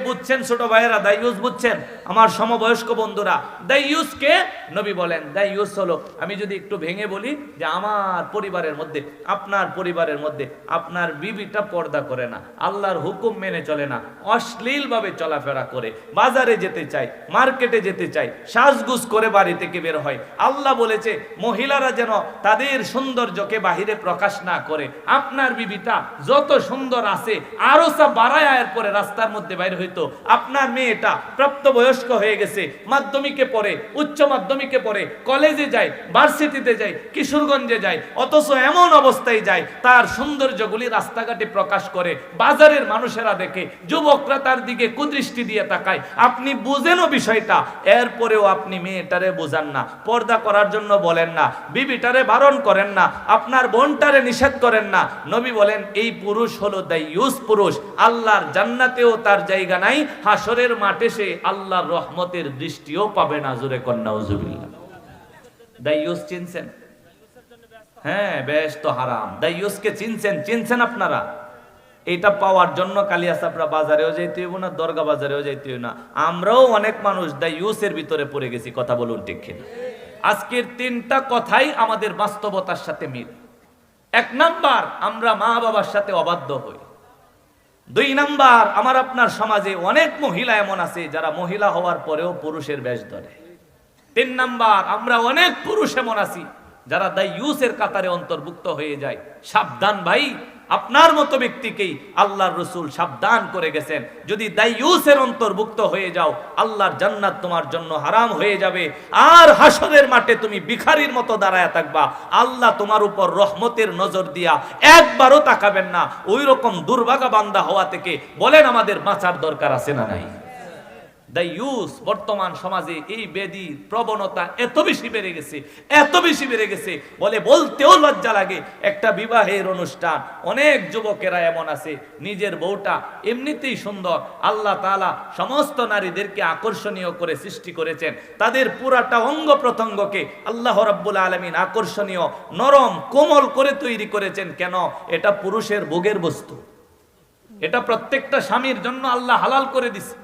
বুঝছেন ছোট ভাইয়েরা? দাইয়ুস বুঝছেন? আমার সমবয়স্ক বন্ধুরা, দাইয়ুস কে? নবী বলেন দাইয়ুস হলো, আমি যদি একটু ভেঙে বলি, যে আমার পরিবারের মধ্যে, আপনার পরিবারের মধ্যে আপনার বিবিটা পর্দা করে না, আল্লাহর হুকুম মেনে চলে না, অশ্লীল ভাবে চলাফেরা করে, বাজারে যেতে চায়, মার্কেটে যেতে চায়, সাজগুজ করে বাড়ি থেকে বের হয়। আল্লাহ বলেছে মহিলারা যেন তাদের সৌন্দর্যকে বাহিরে প্রকাশ না করে। আপনার বিবিটা যত সুন্দর আছে আরো সব বাড়ায় আয়ের পরে রাস্তার মধ্যে বাইরে হইতো। আপনার মেয়েটা প্রাপ্তবয়স্ক হয়ে গেছে, মাধ্যমিকে পড়ে, উচ্চ মাধ্যমিকে পড়ে, কলেজে যায়, ভার্সিটিতে যায়, কিশোরগঞ্জে যায়, অথচ এমন অবস্থায় যায় তার সৌন্দর্যগুলি রাস্তাঘাটে প্রকাশ করে, বাজারের মানুষেরা দেখে, যুবকরা তার দিকে কুদৃষ্টি দিয়ে তাকায়। আপনি বুঝেনও বিষয়টা, এরপরেও আপনি মেয়েটারে বুঝান না, পর্দা করার জন্য বলেন না, বিবিটারে বারণ করেন না, আপনার বোনটারে নিষেধ করেন না। নবী বলেন এই পুরুষ হলো দাইয়ুস পুরুষ, আল্লাহর জান্নাতেও তার জায়গা নাই, হাসরের মাঠে সে আল্লাহর রহমতের দৃষ্টিও পাবে না। জোরে কন্যা নাউজুবিল্লাহ। দাইয়ুস চিনছেন? হ্যাঁ, বেশ তো হারাম। দাইয়ুসকে চিনছেন? চিনছেন আপনারা? এটা পাওয়ার জন্য কালিয়াসাপড়া বাজারেও যাইতে হইব না, দরগা বাজারেও যাইতে হইব না। আমরাও অনেক মানুষ দাইয়ুসের ভিতরে পড়ে গেছি। কথা বলুন ঠিক কিনা? আজকের তিনটা কথাই আমাদের বাস্তবতার সাথে মিল। এক নাম্বার, আমরা মা বাবার সাথে অবাধ্য হই। দুই নাম্বার, আমার আপনার সমাজে অনেক মহিলা এমন আছে যারা মহিলা হওয়ার পরেও পুরুষের বেশ ধরে। তিন নাম্বার, আমরা অনেক পুরুষ এমন আছি যারা দাইয়ুসের কাতারে অন্তর্ভুক্ত হয়ে যায়। সাবধান ভাই, আপনার মতো ব্যক্তিকেই আল্লাহর রাসূল সাবধান করে গেছেন, যদি দাইয়ুসের অন্তর্ভুক্ত হয়ে যাও আল্লাহর জান্নাত তোমার জন্য হারাম হয়ে যাবে, আর হাসরের মাঠে তুমি ভিখারির মতো দাঁড়ায় থাকবা। আল্লাহ তোমার উপর রহমতের নজর দিয়া একবারও তাকাবেন না। ওই রকম দুর্ভাগা বান্দা হওয়া থেকে বলেন আমাদের বাঁচার দরকার আছে না নাই? দাইয়ুস বর্তমান সমাজে এই বেদির প্রবণতা এত বেশি বেড়ে গেছে, এত বেশি বেড়ে গেছে, বলে বলতেও লজ্জা লাগে। একটা বিবাহের অনুষ্ঠান, অনেক যুবকেরা এমন আছে নিজের বউটা এমনিতেই সুন্দর, আল্লাহ তাআলা সমস্ত নারীদেরকে আকর্ষণীয় করে সৃষ্টি করেছেন, তাদের পুরাটা অঙ্গ প্রত্যঙ্গকে আল্লাহ রাব্বুল আলামিন আকর্ষণীয়, নরম, কোমল করে তৈরি করেছেন। কেন? এটা পুরুষের ভোগের বস্তু, এটা প্রত্যেকটা স্বামীর জন্য আল্লাহ হালাল করে দিছে।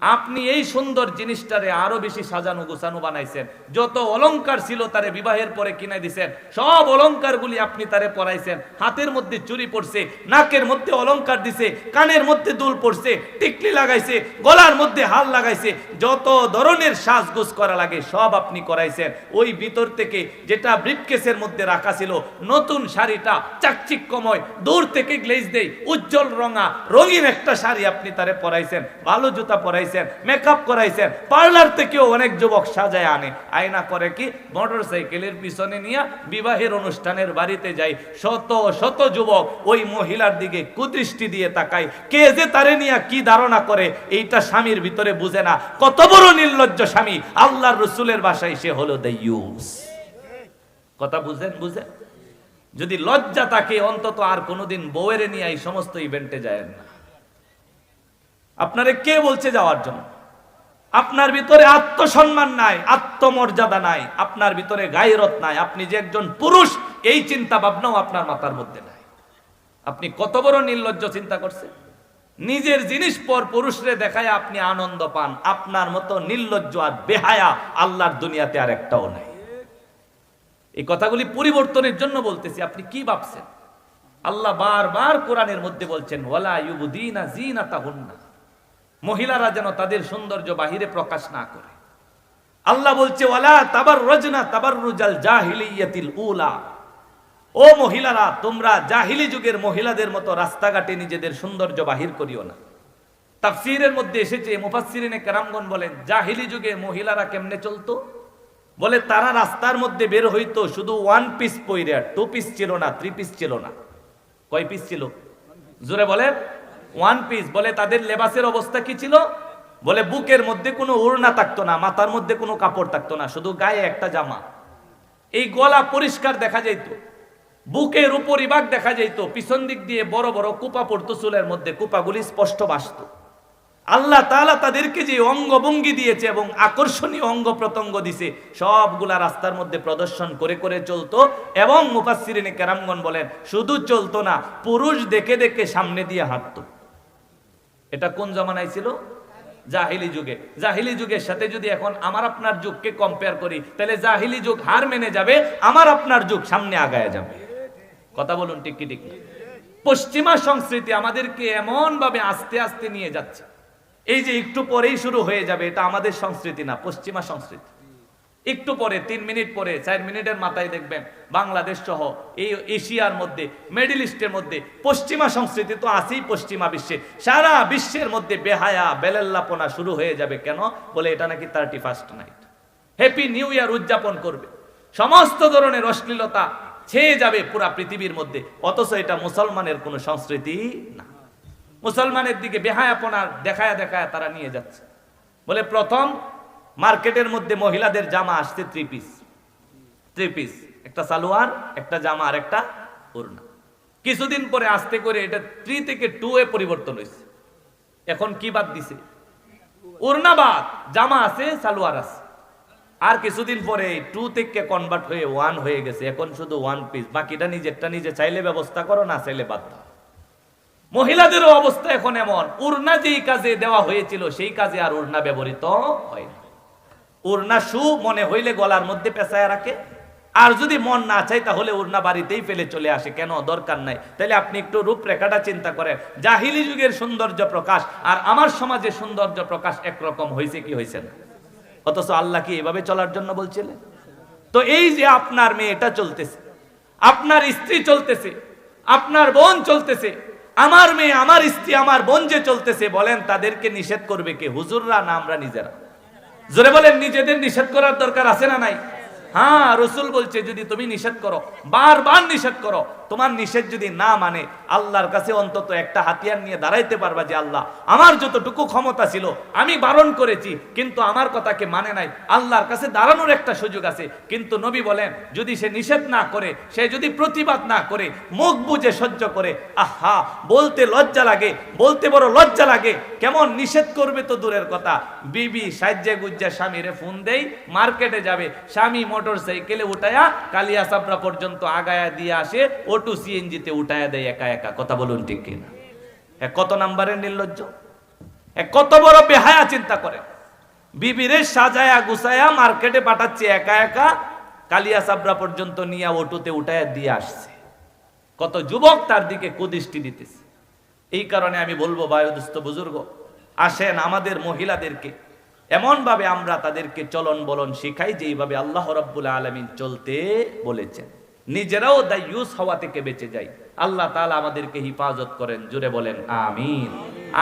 আপনি এই সুন্দর জিনিসটারে আরো বেশি সাজানো গোছানো বানাইছেন, যত অলংকার ছিল তারে বিবাহের পরে কিনে দিছেন, সব অলংকার গুলি আপনি তারে পরাইছেন। হাতের মধ্যে চুরি পড়ছে, নাকের মধ্যে অলংকার দিছে, কানের মধ্যে দুল পড়ছে, টিকলি লাগাইছে, গলার মধ্যে হার লাগাইছে, যত ধরনের সাজগোজ করা লাগে সব আপনি করাইছেন। ওই ভিতর থেকে যেটা ব্রিফকেসের মধ্যে রাখা ছিল, নতুন শাড়িটা চাকচিক্যময়, দূর থেকে গ্লেজ দেই, উজ্জ্বল রঙা রঙিন একটা শাড়ি আপনি তারে পরাইছেন, ভালো জুতা পরাইছেন, মেকআপ করাইছেন। পার্লার থেকেও অনেক যুবক সাজায় আনে, আয়না করে কি মোটরসাইকেলের পিছনে নিয়ে বিবাহের অনুষ্ঠানের বাড়িতে যায়। শত শত যুবক ওই মহিলার দিকে কুদৃষ্টি দিয়ে তাকায়, কে যে তারে নিয়ে কি ধারণা করে এইটা স্বামীর ভিতরে বুঝে না। কত বড় নির্লজ্জ স্বামী! আল্লাহর রাসূলের ভাষায় সে হলো দাইয়ুস। কথা বুঝেন? বুঝেন? যদি লজ্জা থাকে অন্তত আর কোনোদিন বউয়ের নিয়ে এই সমস্ত ইভেন্টে যায় না। আপনারে কে বলছে যাওয়ার জন্য? আপনার ভিতরে আত্মসম্মান নাই, আত্মমর্যাদা নাই, আপনার ভিতরে গায়রত নাই, আপনি যে একজন পুরুষ এই চিন্তা ভাবনাও আপনার মাথার মধ্যে নাই। আপনি কত বড় নির্লজ্জ চিন্তা করছেন। নিজের জিনিস পর পুরুষরে দেখায় আপনি আনন্দ পান। আপনার মতো নির্লজ্জ আর বেহায়া আল্লাহর দুনিয়াতে আর একটাও নাই। এই কথাগুলি পরিবর্তনের জন্য বলতেছি। আপনি কি ভাবছেন? আল্লাহ বারবার কোরআনের মধ্যে বলছেন ওয়ালা ইউবদিনা জিনাতাহুন্না, মহিলারা যেন তাদের সৌন্দর্য বাহিরে প্রকাশ না করে। আল্লাহ বলছে ওয়ালা তাবাররুজনা তাবাররুজাল জাহিলিয়াতিল উলা, ও মহিলারা তোমরা জাহিলি যুগের মহিলাদের মতো রাস্তাঘাটে নিজেদের সৌন্দর্য বাহির করিও না। তাফসীরের মধ্যে এসেছে, মুফাসসিরিনে কেরামগণ বলেন জাহিলি যুগে মহিলারা কেমনে চলতো? বলে তারা রাস্তার মধ্যে বের হইতো শুধু ওয়ান পিস পইরা, টু পিস ছিল না, থ্রি পিস ছিল না। কয় পিস ছিল? জোরে বলেন। One piece. বলে তাদের লেবাসের অবস্থা কি ছিল? বলে বুকের মধ্যে কোনো ওড়না থাকতো না, মাথার মধ্যে কোনো কাপড় থাকতো না, শুধু গায়ে একটা জামা। এই গলা পরিষ্কার দেখা যাইত, বুকের উপরিভাগ দেখা যাইত, পিছন দিক দিয়ে বড় বড় কুপা পড়তো চুলের মধ্যে, কুপাগুলি স্পষ্ট ভাসত। আল্লাহ তাআলা তাদেরকে যে অঙ্গভঙ্গি দিয়েছে এবং আকর্ষণীয় অঙ্গ প্রত্যঙ্গ দিছে, সবগুলা রাস্তার মধ্যে প্রদর্শন করে করে চলতো। এবং মুফাসসিরিনে কেরামগণ বলেন শুধু চলতো না, পুরুষ দেখে দেখে সামনে দিয়ে হাঁটতো। এটা কোন জমানায় ছিল? জাহিলি যুগে। জাহিলি যুগের সাথে যদি এখন আমার আপনার যুগকে কম্পেয়ার করি, তাহলে জাহিলি যুগ হার মেনে যাবে, আমার আপনার যুগ সামনে আগায় যাবে। কথা বলুন ঠিক কি ঠিক? পশ্চিমা সংস্কৃতি আমাদেরকে এমন ভাবে আস্তে আস্তে নিয়ে যাচ্ছে, এই যে একটু পরেই শুরু হয়ে যাবে, এটা আমাদের সংস্কৃতি না, পশ্চিমা সংস্কৃতি। একটু পরে 3 মিনিট পরে 4 মিনিটের মাথায় দেখবেন বাংলাদেশ সহ এই এশিয়ার মধ্যে, মিডল ইস্টের মধ্যে পশ্চিমা সংস্কৃতি তো আছেই। পশ্চিমা বিশ্বে, সারা বিশ্বের মধ্যে বেহায়া বেলেল্লাপনা শুরু হয়ে যাবে। কেন? বলে এটা নাকি 31st night, happy new year উদযাপন করবে। সমস্ত ধরনের অশ্লীলতা ছেয়ে যাবে পুরা পৃথিবীর মধ্যে। অথচ এটা মুসলমানের কোনো সংস্কৃতি না। মুসলমানের দিকে বেহায়াপনা দেখায় দেখায় তারা নিয়ে যাচ্ছে। বলে প্রথম মার্কেটের মধ্যে মহিলাদের জামা আসছে 3 পিস, 3 পিস, একটা সালোয়ার, একটা জামা আর একটা ওড়না। কিছুদিন পরে আস্তে করে এটা 3 থেকে 2 এ পরিবর্তন হয়েছে। এখন কি বাদ দিছে? ওড়না বাদ, জামা আছে, সালোয়ার আছে। আর কিছুদিন পরে 2 থেকে কনভার্ট হয়ে 1 হয়ে গেছে। এখন শুধু 1 পিস, বাকিটা নিজেরটা নিজে চাইলে ব্যবস্থা করো, না চাইলে বাদ দাও। মহিলাদেরও অবস্থা এখন এমন, ওড়না যেই কাজে দেওয়া হয়েছিল সেই কাজে আর ওড়না ব্যবহৃত হয় না। ওড়না শু মনে হইলে গলার মধ্যে পেঁচায় রাখে, আর যদি মন না চাই তাহলে ওড়না বাড়িতেই ফেলে চলে আসে। কেন? দরকার নাই। তাহলে আপনি একটু রূপরেখাটা চিন্তা করেন, জাহিলি যুগের সৌন্দর্য প্রকাশ আর আমার সমাজে সৌন্দর্য প্রকাশ একরকম হয়েছে কি হয়েছে না? অথচ আল্লাহ কি এভাবে চলার জন্য বলছিলেন? তো এই যে আপনার মেয়েটা চলতেছে, আপনার স্ত্রী চলতেছে, আপনার বোন চলতেছে, আমার মেয়ে, আমার স্ত্রী, আমার বোন যে চলতেছে, বলেন তাদেরকে নিষেধ করবে কে? হুজুররা না আমরা নিজেরা? জোরে বলেন, নিজেদের নিষেধ করার দরকার আছে না নাই? হ্যাঁ, রসুল বলছে যদি তুমি নিষেধ করো, বারবার নিষেধ করো, তোমার নিষেধ যদি না মানে আল্লাহর কাছে অন্তত একটা হাতিয়ার নিয়ে দাঁড়াইতে পারবা যে আল্লাহ আমার যতটুকু ক্ষমতা ছিল আমি বারণ করেছি, কিন্তু আমার কথাকে মানে নাই, আল্লাহর কাছে দাঁড়ানোর একটা সুযোগ আছে। কিন্তু নবী বলেন যদি সে নিষেধ না করে, সে যদি প্রতিবাদ না করে, মুখ বুজে সহ্য করে, আহা বলতে লজ্জা লাগে, বলতে বড় লজ্জা লাগে। কেমন নিষেধ করবে তো দূরের কথা, বিবি সাজ্জা গুজ্জা স্বামীরে ফোন দেই, মার্কেটে যাবে, স্বামী মোটর সাইকেলে উঠায়া কালিয়া সাবরা পর্যন্ত আগায়া দিয়ে আসে, অটো সিএনজিতে উঠায়া দেয় একা একা। কথা বলুন ঠিক কিনা? কত নাম্বারের নির্লজ্জ, কত বড় বেহায়া! চিন্তা করে, বিবিরে সাজায়া গুছায়া মার্কেটে পাঠাচ্ছে, একা একা কালিয়া সাবরা পর্যন্ত নিয়ে অটোতে উঠায়া দিয়ে আসছে। কত যুবক তার দিকে কুদৃষ্টি দিতেছে। এই কারণে আমি বলবো বায়ুদুস্থ বুজুর্গ, আসেন আমাদের মহিলাদেরকে এমন ভাবে আমরা তাদেরকে চলন বলন শিখাই যেইভাবে আল্লাহ রাব্বুল আলামিন চলতে বলেছেন। নিজেরাও দায়ুস হওয়া থেকে বেঁচে যাই। আল্লাহ তাআলা আমাদেরকে হিফাজত করেন। জুড়ে বলেন আমিন।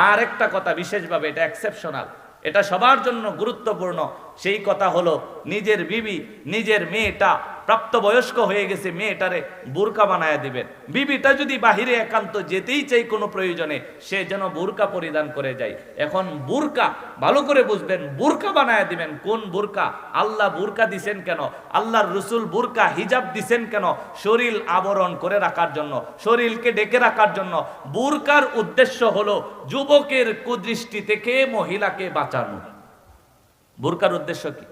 আর একটা কথা বিশেষভাবে, এটা এক্সেপশনাল, এটা সবার জন্য গুরুত্বপূর্ণ। সেই কথা হলো নিজের বিবি, নিজের মেয়েটা প্রাপ্তবয়স্ক হয়ে গেছে, মেয়েটারে বোরকা বানায়া দিবেন। বিবিটা যদি বাহিরে একান্ত যেতেই চাই কোনো প্রয়োজনে, সে যেন বোরকা পরিধান করে যায়। এখন বোরকা ভালো করে বুঝবেন, বোরকা বানায়া দিবেন। কোন বোরকা? আল্লাহ বোরকা দিছেন কেন? আল্লাহর রসুল বোরকা হিজাব দিছেন কেন? শরীর আবরণ করে রাখার জন্য, শরীরকে ডেকে রাখার জন্য। বোরকার উদ্দেশ্য হলো যুবকের কুদৃষ্টি থেকে মহিলাকে বাঁচানো। বোরকার উদ্দেশ্য কি?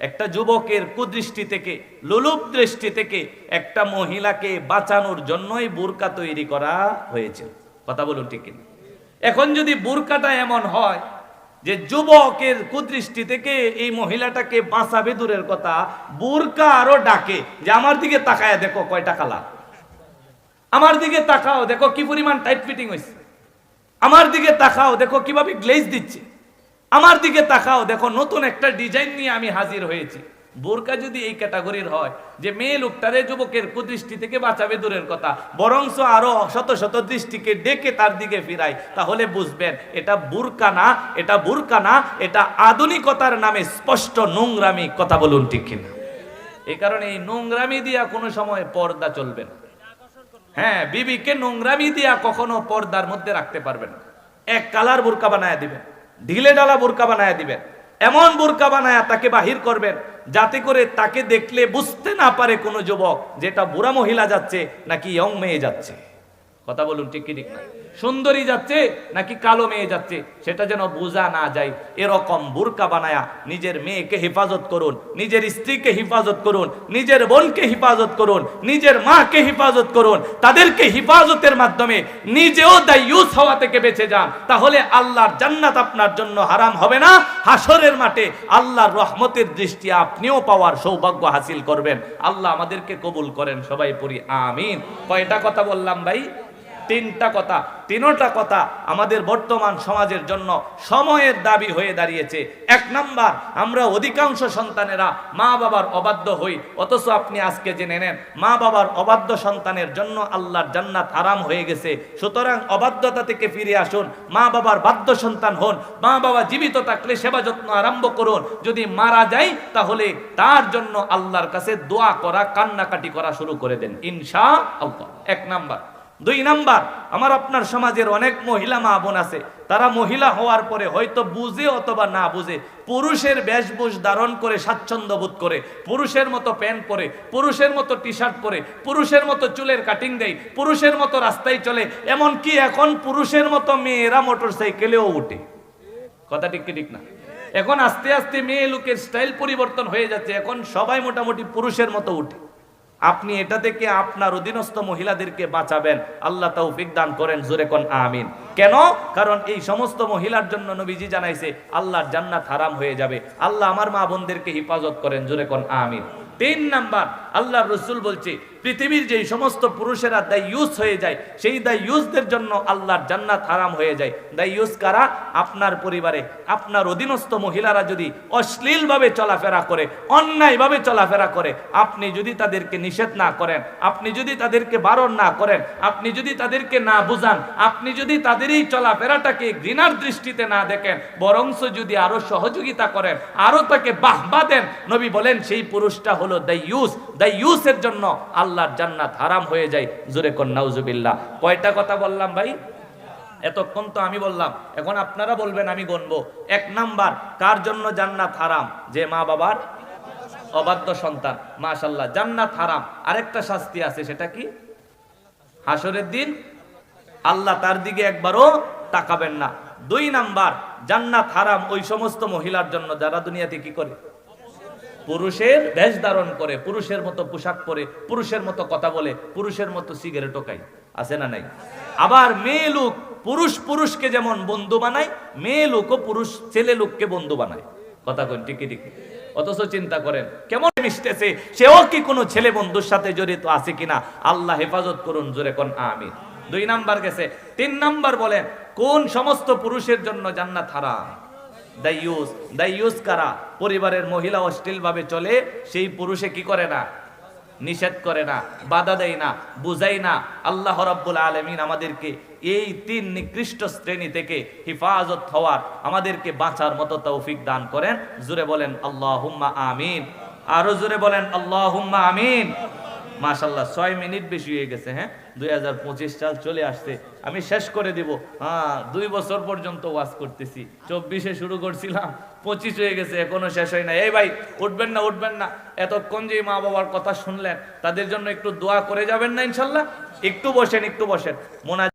একটা যুবকের কুদৃষ্টি থেকে, লোলুপ দৃষ্টি থেকে একটা মহিলাকে বাঁচানোর জন্যই বোরকা তৈরি করা হয়েছে। কথা বলুন ঠিক কিনা? এখন যদি বোরকাটা এমন হয় যে যুবকের কুদৃষ্টি থেকে এই মহিলাটাকে বাঁচাবে দূরের কথা, বোরকা আরো ডাকে যে আমার দিকে তাকায় দেখো কয়টা কালার, আমার দিকে তাকাও দেখো কি পরিমাণ টাইট ফিটিং হয়েছে, আমার দিকে তাকাও দেখো কিভাবে গ্লেজ দিচ্ছে, আমার দিকে তাকাও দেখো নতুন একটা ডিজাইন নিয়ে আমি হাজির হয়েছি। বোরকা যদি এই ক্যাটাগরির হয় যে মেয়ে লোকটারে যুবকের কুদৃষ্টি থেকে বাঁচাবে দূরের কথা, বরংস আরো শত শত দৃষ্টিকে ডেকে তার দিকে ফিরায়, তাহলে বুঝবেন এটা বোরকা না, এটা বোরকা না, এটা আধুনিকতার নামে স্পষ্ট নোংরামি। কথা বলুন ঠিক কিনা? এই কারণে এই নোংরামি দিয়া কোনো সময় পর্দা চলবে না। হ্যাঁ, বিবিকে নোংরামি দিয়া কখনো পর্দার মধ্যে রাখতে পারবেন না। এক কালার বোরকা বানায় দিবেন, ঢিলে ঢালা বোরকা বানায় দিবেন, এমন বোরকা বানায় তাকে বাহির করবেন যাতে করে তাকে দেখলে বুঝতে না পারে কোনো যুবক যেটা বুড়া মহিলা যাচ্ছে নাকি ইয়ং মেয়ে যাচ্ছে। কথা বলুন, ঠিক কি ঠিক না? সুন্দরী যাচ্ছে নাকি কালো মেয়ে যাচ্ছে সেটা যেন বোঝা না যায়, এরকম বোরকা বানায়া নিজের মেয়েকে হেফাজত করুন, নিজের স্ত্রীকে হেফাজত করুন, নিজের বোনকে হেফাজত করুন, নিজের মাকে হেফাজত করুন। তাদেরকে হেফাজতের মাধ্যমে নিজেও দায়ুস হওয়া থেকে বেঁচে যান, তাহলে আল্লাহর জান্নাত আপনার জন্য হারাম হবে না। হাসরের মাঠে আল্লাহর রহমতের দৃষ্টি আপনিও পাওয়ার সৌভাগ্য হাসিল করবেন। আল্লাহ আমাদেরকে কবুল করেন, সবাই পড়ি আমিন। কয়টা কথা বললাম ভাই? তিনটা কথা। তিনটা কথা আমাদের বর্তমান সমাজের জন্য সময়ের দাবি হয়ে দাঁড়িয়েছে। এক নাম্বার, আমরা অধিকাংশ সন্তানেরা মা বাবার অবাধ্য হই, অথচ আপনি আজকে জেনে নেন মা বাবার অবাধ্য সন্তানের জন্য আল্লাহর জান্নাত হারাম হয়ে গেছে। সুতরাং অবাধ্যতা থেকে ফিরে আসুন, মা বাবার বাধ্য সন্তান হন। মা বাবা জীবিত থাকলে সেবা যত্ন আরম্ভ করুন, যদি মারা যায় তাহলে তার জন্য আল্লাহর কাছে দোয়া করা, কান্নাকাটি করা শুরু করে দেন ইনশাআল্লাহ। এক নাম্বার। দুই নাম্বার, আমার আপনার সমাজের অনেক মহিলা মা বোন আছে, তারা মহিলা হওয়ার পরে হয়তো বুঝে অথবা না বুঝে পুরুষের বেশভূষ ধারণ করে স্বাচ্ছন্দ্য বোধ করে, পুরুষের মতো প্যান্ট পরে, পুরুষের মতো টি শার্ট পরে, পুরুষের মতো চুলের কাটিং দেয়, পুরুষের মতো রাস্তায় চলে, এমনকি এখন পুরুষের মতো মেয়েরা মোটর সাইকেলেও উঠে। কথা ঠিক কি ঠিক না? এখন আস্তে আস্তে মেয়ে লোকের স্টাইল পরিবর্তন হয়ে যাচ্ছে, এখন সবাই মোটামুটি পুরুষের মতো উঠে। আপনি এটা থেকে আপনার অধীনস্থ মহিলাদেরকে বাঁচাবেন, আল্লাহ তৌফিক দান করেন, জোরে কোন আমিন। কেন? কারণ এই সমস্ত মহিলার জন্য নবীজি জানাইছে আল্লাহর জান্নাত হারাম হয়ে যাবে। আল্লাহ আমার মা বোনদেরকে হেফাজত করেন, জোরে কোন আমিন। তিন নাম্বার, আল্লাহর রাসূল বলছে পৃথিবীর যে সমস্ত পুরুষেরা দায়ুস হয়ে যায়, সেই দায়ুসদের জন্য আল্লাহর জান্নাত হারাম হয়ে যায়। দায়ুস কারা? আপনার পরিবারে আপনার অধীনস্থ মহিলারা যদি অশ্লীলভাবে চলাফেরা করে, অন্যায়ভাবে চলাফেরা করে, আপনি যদি তাদেরকে নিষেধ না করেন, আপনি যদি তাদেরকে বারণ না করেন, আপনি যদি তাদেরকে না বুঝান, আপনি যদি তাদের এই চলাফেরাটাকে ঘৃণার দৃষ্টিতে না দেখেন, বরংস যদি আরো সহযোগিতা করেন, আরো তাকে বাহবা দেন, নবী বলেন সেই পুরুষটা হলো দায়ুস। দায়ুসের জন্য আল্লাহর জান্নাত হারাম হয়ে যায়, জোরে কোন নাউজুবিল্লাহ। কয়টা কথা বললাম ভাই? এতক্ষণ তো আমি বললাম, এখন আপনারা বলবেন, আমি গণবো। এক নাম্বার, কার জন্য জান্নাত হারাম? যে মা বাবার অবাধ্য সন্তান। মাশাআল্লাহ, জান্নাত হারাম। আরেকটা শাস্তি আছে, সেটা কি? হাসরের দিন আল্লাহ তার দিকে একবারও তাকাবেন না। দুই নাম্বার, জান্নাত হারাম ওই সমস্ত মহিলার জন্য যারা দুনিয়াতে কি করে? পুরুষের বেশ ধারণ করে, পুরুষের মতো পোশাক পরে, পুরুষের মতো কথা বলে, পুরুষের মতো সিগারেট খায়। আছে না নাই? আবার মেয়ে লোক পুরুষ পুরুষকে যেমন বন্ধু বানায়, মেয়ে লোকও পুরুষ ছেলে লোককে বন্ধু বানায়। কথা কন ঠিক ঠিক? অথচ চিন্তা করেন কেমন মিশতেছে, সেও কি কোনো ছেলে বন্ধুর সাথে জড়িত আছে কিনা? আল্লাহ হেফাজত করুন, জোরে কোন আমিন। দুই নাম্বার গেছে। তিন নাম্বার বলেন, কোন সমস্ত পুরুষের জন্য জান্নাত হারাম? দায়ুস। দায়ুস কারা? পরিবারের মহিলা অশ্লীল ভাবে চলে, সেই পুরুষে কি করে না? নিষেধ করে না, বাধা দেয় না, বুঝাই না। আল্লাহ রাব্বুল আলামিন আমাদেরকে এই তিন নিকৃষ্ট শ্রেণী থেকে হেফাজত হওয়ার, আমাদেরকে বাঁচার মতো তৌফিক দান করেন, জোরে বলেন আল্লাহুম্মা আমিন। আরো জোরে বলেন আল্লাহুম্মা আমিন। মাশাআল্লাহ, 6 মিনিট বেশি হয়ে গেছে। হ্যাঁ, 2025 সাল চলে আসছে, আমি শেষ করে দিব। হ্যাঁ, 2 বছর পর্যন্ত ওয়াজ করতেছি, 24-এ শুরু করছিলাম, 25 হয়ে গেছে, এখনো শেষ হয় না। এই ভাই উঠবেন না, উঠবেন না। এতক্ষণ যে মা বাবার কথা শুনলেন, তাদের জন্য একটু দোয়া করে যাবেন না ইনশাল্লাহ? একটু বসেন, একটু বসেন।